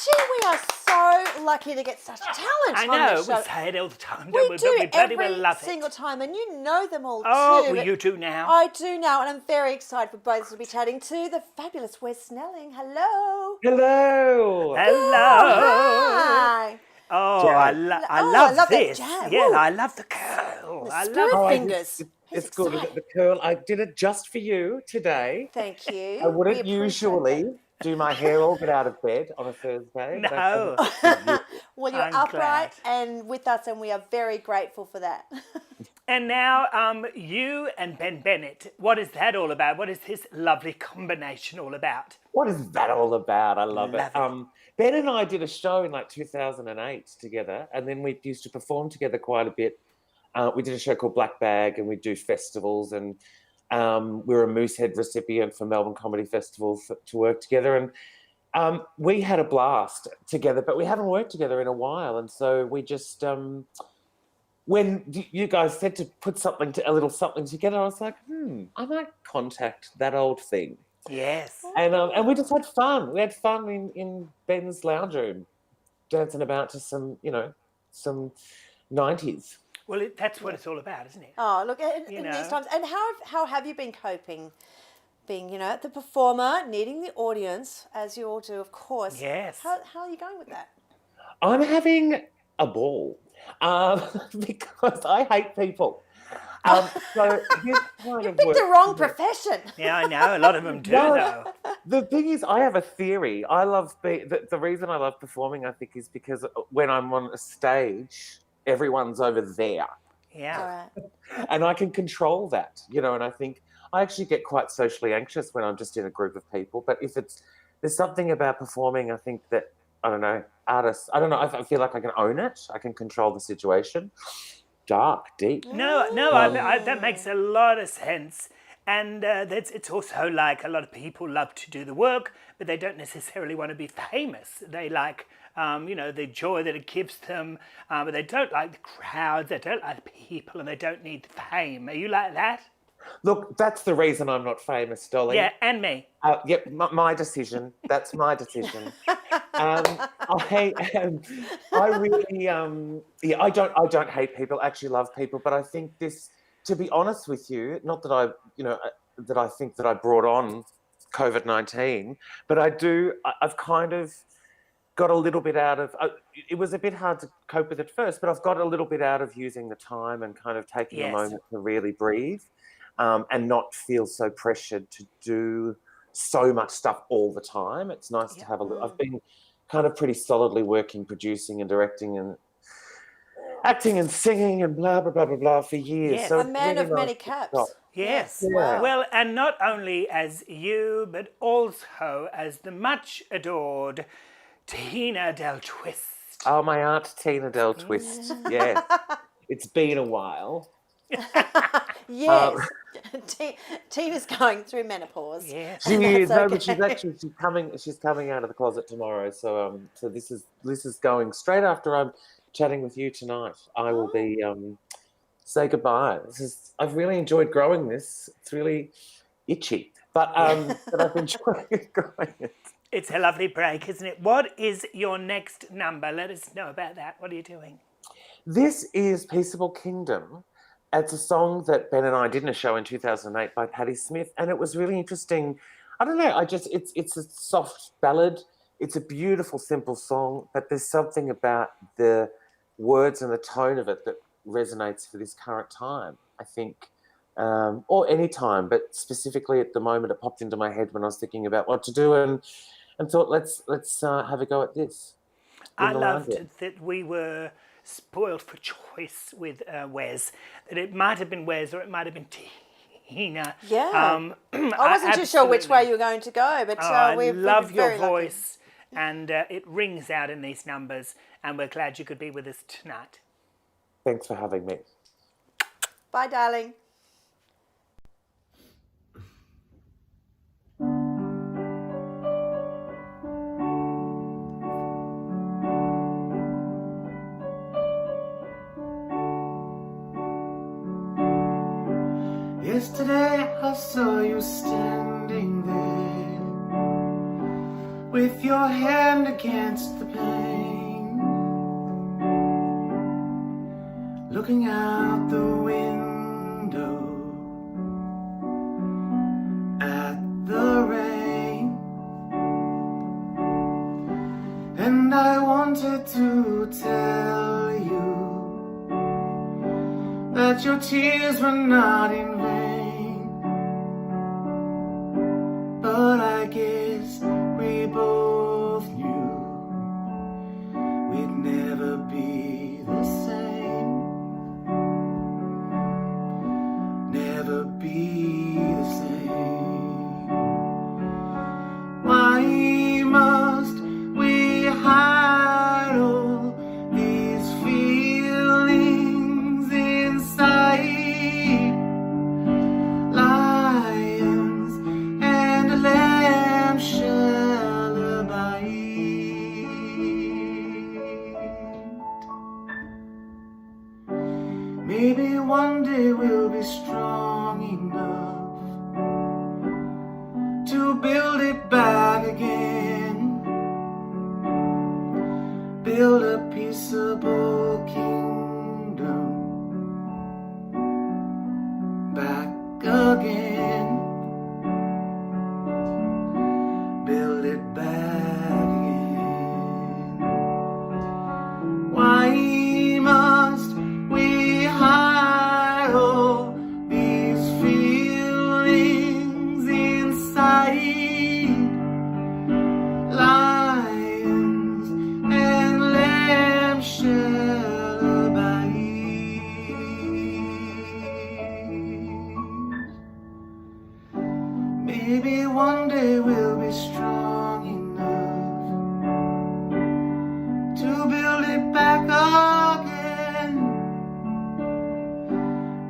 Gee, we are so lucky to get such talent I on know, this show. we say it all the time, We don't we? do But we bloody well every love single it. time, and you know them all Oh, too. well, but you do now. I do now, and I'm very excited for both of us to be chatting to the fabulous Wes Snelling. Hello. Hello. Hi. Oh, I love that this. jazz. Yeah, Woo. I love the curl. I spirit love fingers. It's good. The curl, I did it just for you today. Thank you. I wouldn't We appreciate usually do my hair or get out of bed on a Thursday. but No. Well, you're I'm upright and with us, and we are very grateful for that. And now, you and Ben Bennett, what is that all about? What is this lovely combination all about? What is that all about? I love it. Love Ben and I did a show in like 2008 together, and then we used to perform together quite a bit We did a show called Black Bag, and we do festivals, and we were a Moosehead recipient for Melbourne Comedy Festival to work together, and we had a blast together, but we haven't worked together in a while, and so we just when you guys said to put a little something together, I was like, I might contact that old thing. Yes. And we just had fun. We had fun in Ben's lounge room, dancing about to some 90s. Well, that's what it's all about, isn't it? Oh, look, in these times. And how have you been coping? Being, the performer, needing the audience, as you all do, of course. Yes. How are you going with that? I'm having a ball because I hate people. So you picked the wrong profession. Yeah, I know. A lot of them do, though. The thing is, I have a theory. I love the reason I love performing, I think, is because when I'm on a stage, everyone's over there. Yeah. And I can control that, and I think I actually get quite socially anxious when I'm just in a group of people. But if there's something about performing, I think that, I don't know, artists, I don't know, I feel like I can own it. I can control the situation. Dark, deep. No, that makes a lot of sense. And it's also like a lot of people love to do the work, but they don't necessarily want to be famous. They like, the joy that it gives them, but they don't like the crowds, they don't like the people, and they don't need the fame. Are you like that? Look, that's the reason I'm not famous, Dolly. Yeah, and me. Yep, my decision. That's my decision. I really, I don't hate people. I actually love people, but I think this, to be honest with you, not that I think that I brought on COVID-19, but I've kind of got a little bit out of, it was a bit hard to cope with at first, but I've got a little bit out of using the time and kind of taking a moment to really breathe. And not feel so pressured to do so much stuff all the time. It's nice to have I've been kind of pretty solidly working, producing and directing and acting and singing and blah, blah, blah, blah, blah for years. Yes. So a man of many caps. Yes. Wow. Well, and not only as you, but also as the much adored Tina Del Twist. Oh, my aunt Tina Del Twist. Yeah. It's been a while. Yes. Tina's going through menopause. Yes. She is. Okay. No, but she's coming out of the closet tomorrow. So this is going straight after I'm chatting with you tonight. I will be say goodbye. I've really enjoyed growing this. It's really itchy, but I've enjoyed growing it. It's a lovely break, isn't it? What is your next number? Let us know about that. What are you doing? This is Peaceable Kingdom. It's a song that Ben and I did in a show in 2008 by Patti Smith, and it was really interesting. I don't know, it's a soft ballad. It's a beautiful, simple song, but there's something about the words and the tone of it that resonates for this current time, I think, or any time, but specifically at the moment it popped into my head when I was thinking about what to do and thought, let's have a go at this. I loved that we were spoiled for choice with Wes, that it might have been Wes or it might have been Tina. Yeah. I wasn't too sure which way you were going to go, but I love your voice, and it rings out in these numbers, and we're glad you could be with us tonight. Thanks for having me. Bye, darling. Yesterday I saw you standing there with your hand against the pane, looking out the window at the rain. And I wanted to tell you that your tears were not in vain. But I guess we both knew we'd never be the same. Never be the same. Why must we hide all these feelings inside? Maybe one day we'll be strong enough to build it back again. Build a peaceable kingdom back again. Build it back again. Why must we hide all these feelings inside? Lions and lambs shall abide. Maybe one day we'll be strong enough to build it back again.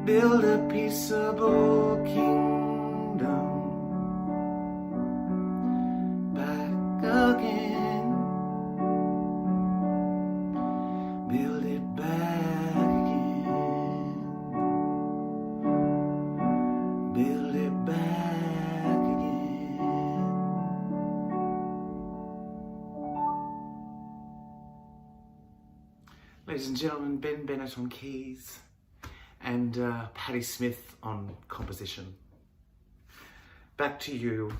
Build a peaceable kingdom back again. Build it back again. Build it back again. Ladies and gentlemen, Ben Bennett on keys and Patti Smith on composition. Back to you,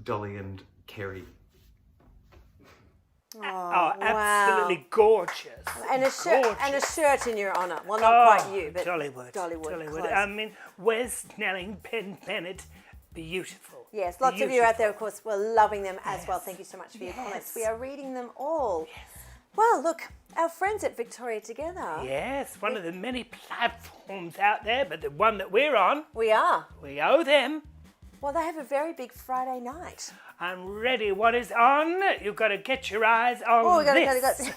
Dolly and Kerrie. Absolutely gorgeous. And a shirt in your honour. Well, not quite you, but Dollywood. Close. I mean, Wes Snelling, Ben Bennett, beautiful. Yes, lots of you out there, of course, were loving them as well. Thank you so much for your comments. We are reading them all. Yes. Well, look, our friends at Victoria Together. Yes, one of the many platforms out there, but the one that we're on. We are. We owe them. Well, they have a very big Friday night. I'm ready. What is on? You've got to get your eyes on this.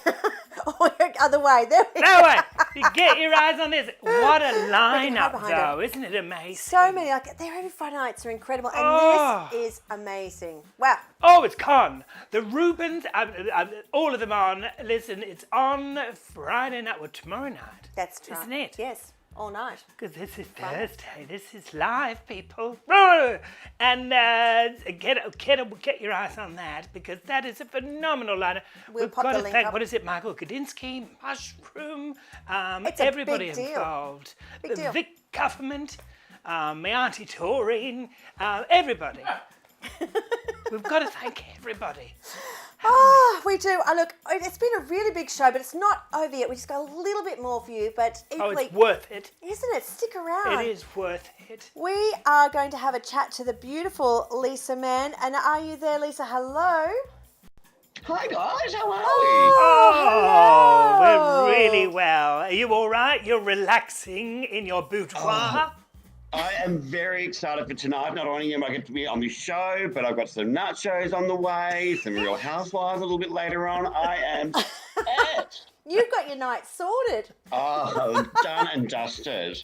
Other way. There we no go. way. You get your eyes on this. What a lineup, though. Isn't it amazing? So many. Their every Friday nights are incredible. And this is amazing. Wow. Oh, it's con. The Rubens, all of them on. Listen, it's on Friday night. Well, tomorrow night. That's true. Isn't it? Yes. All night. Because this is Thursday. This is live, people. And get your eyes on that, because that is a phenomenal lineup. We've got to thank, what is it, Michael Gudinski, Mushroom, everybody involved. Big deal. Vic Government, my auntie Taurine, everybody. We've got to thank everybody. Oh, we do. Look, it's been a really big show, but it's not over yet. We just got a little bit more for you, but equally... it's worth it. Isn't it? Stick around. It is worth it. We are going to have a chat to the beautiful Leasa Mann. And are you there, Leasa? Hello? Hi, guys. How are Oh, hello. We're really well. Are you all right? You're relaxing in your boudoir? I am very excited for tonight. Not only am I going to be on this show, but I've got some nachos on the way, some Real Housewives a little bit later on. I am set. You've got your night sorted. Oh, done and dusted.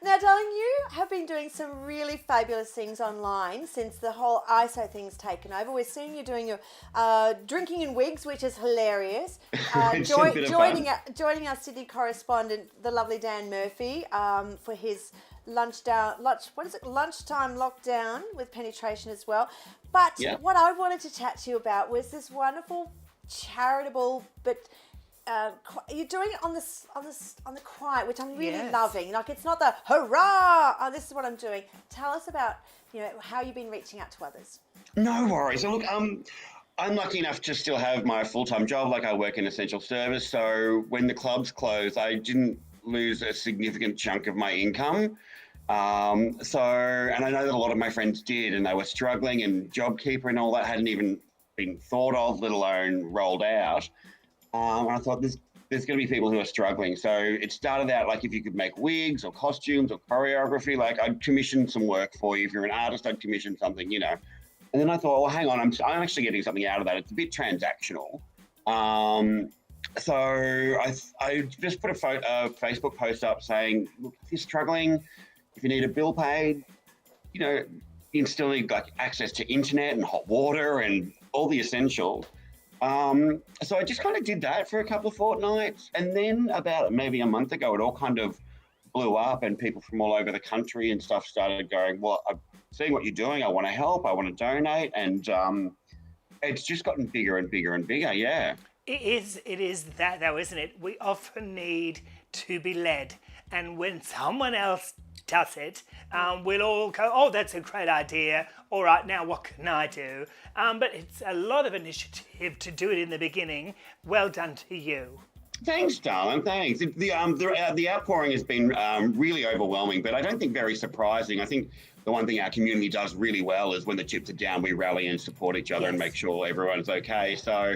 Now, darling, you have been doing some really fabulous things online since the whole ISO thing's taken over. We're seeing you doing your drinking in wigs, which is hilarious. Joining our Sydney correspondent, the lovely Dan Murphy, for his lunchtime lockdown with penetration as well. But what I wanted to chat to you about was this wonderful charitable, but you're doing it on the quiet, which I'm really loving. Like, it's not the hurrah. Oh, this is what I'm doing. Tell us about how you've been reaching out to others. No worries. So look, I'm lucky enough to still have my full-time job. Like, I work in essential service, so when the clubs closed, I didn't lose a significant chunk of my income. And I know that a lot of my friends did, and they were struggling, and JobKeeper and all that hadn't even been thought of, let alone rolled out. And I thought there's going to be people who are struggling. So it started out like if you could make wigs or costumes or choreography, like I'd commission some work for you. If you're an artist, I'd commission something, And then I thought, well, hang on, I'm actually getting something out of that. It's a bit transactional. So I just put a Facebook post up saying, look, if you're struggling, if you need a bill paid, you still need like access to internet and hot water and all the essentials. So I just kind of did that for a couple of fortnights. And then about maybe a month ago, it all kind of blew up and people from all over the country and stuff started going, well, I'm seeing what you're doing. I want to help. I want to donate. And it's just gotten bigger and bigger and bigger. Yeah. It is that though, isn't it? We often need to be led. And when someone else does it, we'll all go, oh, that's a great idea. All right, now what can I do? But it's a lot of initiative to do it in the beginning. Well done to you. Thanks, darling. Thanks. The outpouring has been really overwhelming, but I don't think very surprising. I think the one thing our community does really well is when the chips are down, we rally and support each other and make sure everyone's okay. So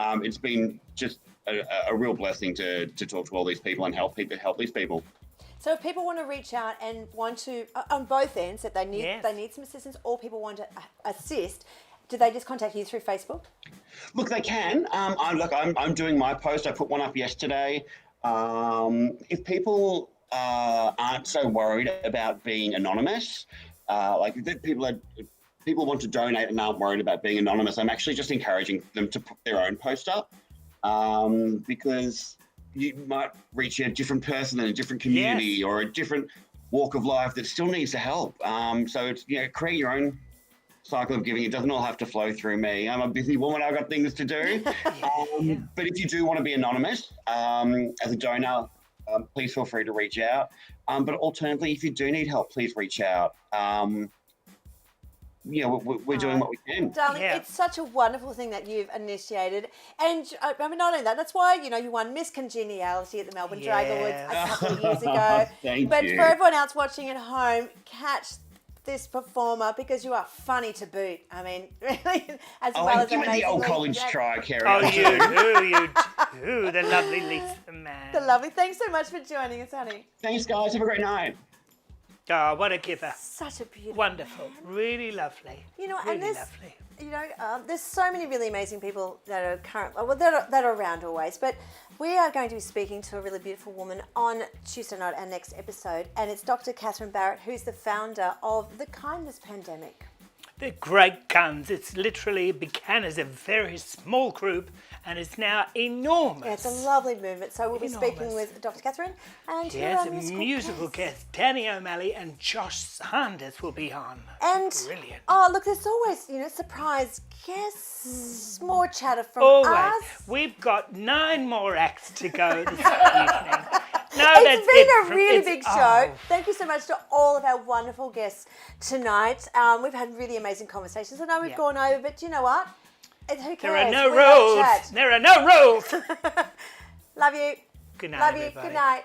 it's been just a real blessing to talk to all these people and help these people. So if people want to reach out and want to, on both ends, that they need some assistance, or people want to assist, do they just contact you through Facebook? Look, they can. I'm doing my post. I put one up yesterday. If people aren't so worried about being anonymous, if people want to donate and aren't worried about being anonymous, I'm actually just encouraging them to put their own post up, because you might reach a different person in a different community or a different walk of life that still needs the help. So it's, create your own cycle of giving. It doesn't all have to flow through me. I'm a busy woman. I've got things to do. But if you do want to be anonymous as a donor, please feel free to reach out. But alternatively, if you do need help, please reach out. We're doing what we can. Darling, it's such a wonderful thing that you've initiated. And I mean, not only that, that's why, you won Miss Congeniality at the Melbourne Drag Awards a couple of years ago. But for everyone else watching at home, catch this performer because you are funny to boot. I mean, really, as well as give it the old college try, Kerrie. Oh, you do, the lovely Leasa Mann. The lovely. Thanks so much for joining us, honey. Thanks, guys. Have a great night. Oh, what a giver. Such a beautiful Wonderful. man. Really lovely. Really lovely. There's so many really amazing people that are that are around always, but we are going to be speaking to a really beautiful woman on Tuesday night, our next episode, and it's Dr. Catherine Barrett, who's the founder of the Kindness Pandemic. The great guns. It's literally began as a very small group and is now enormous. Yeah, it's a lovely movement. So we'll be speaking with Dr. Catherine and a musical guest. Danny O'Malley and Josh Sanders will be on. And brilliant. Oh, look, there's always, surprise guests, more chatter from always. us. We've got 9 more acts to go this evening. It's been a really big show. Thank you so much to all of our wonderful guests tonight. We've had really amazing conversations. I know we've gone over, but you know what? Who cares? There are no rules. There are no rules. Love you. Good night, Love you. everybody. Good night.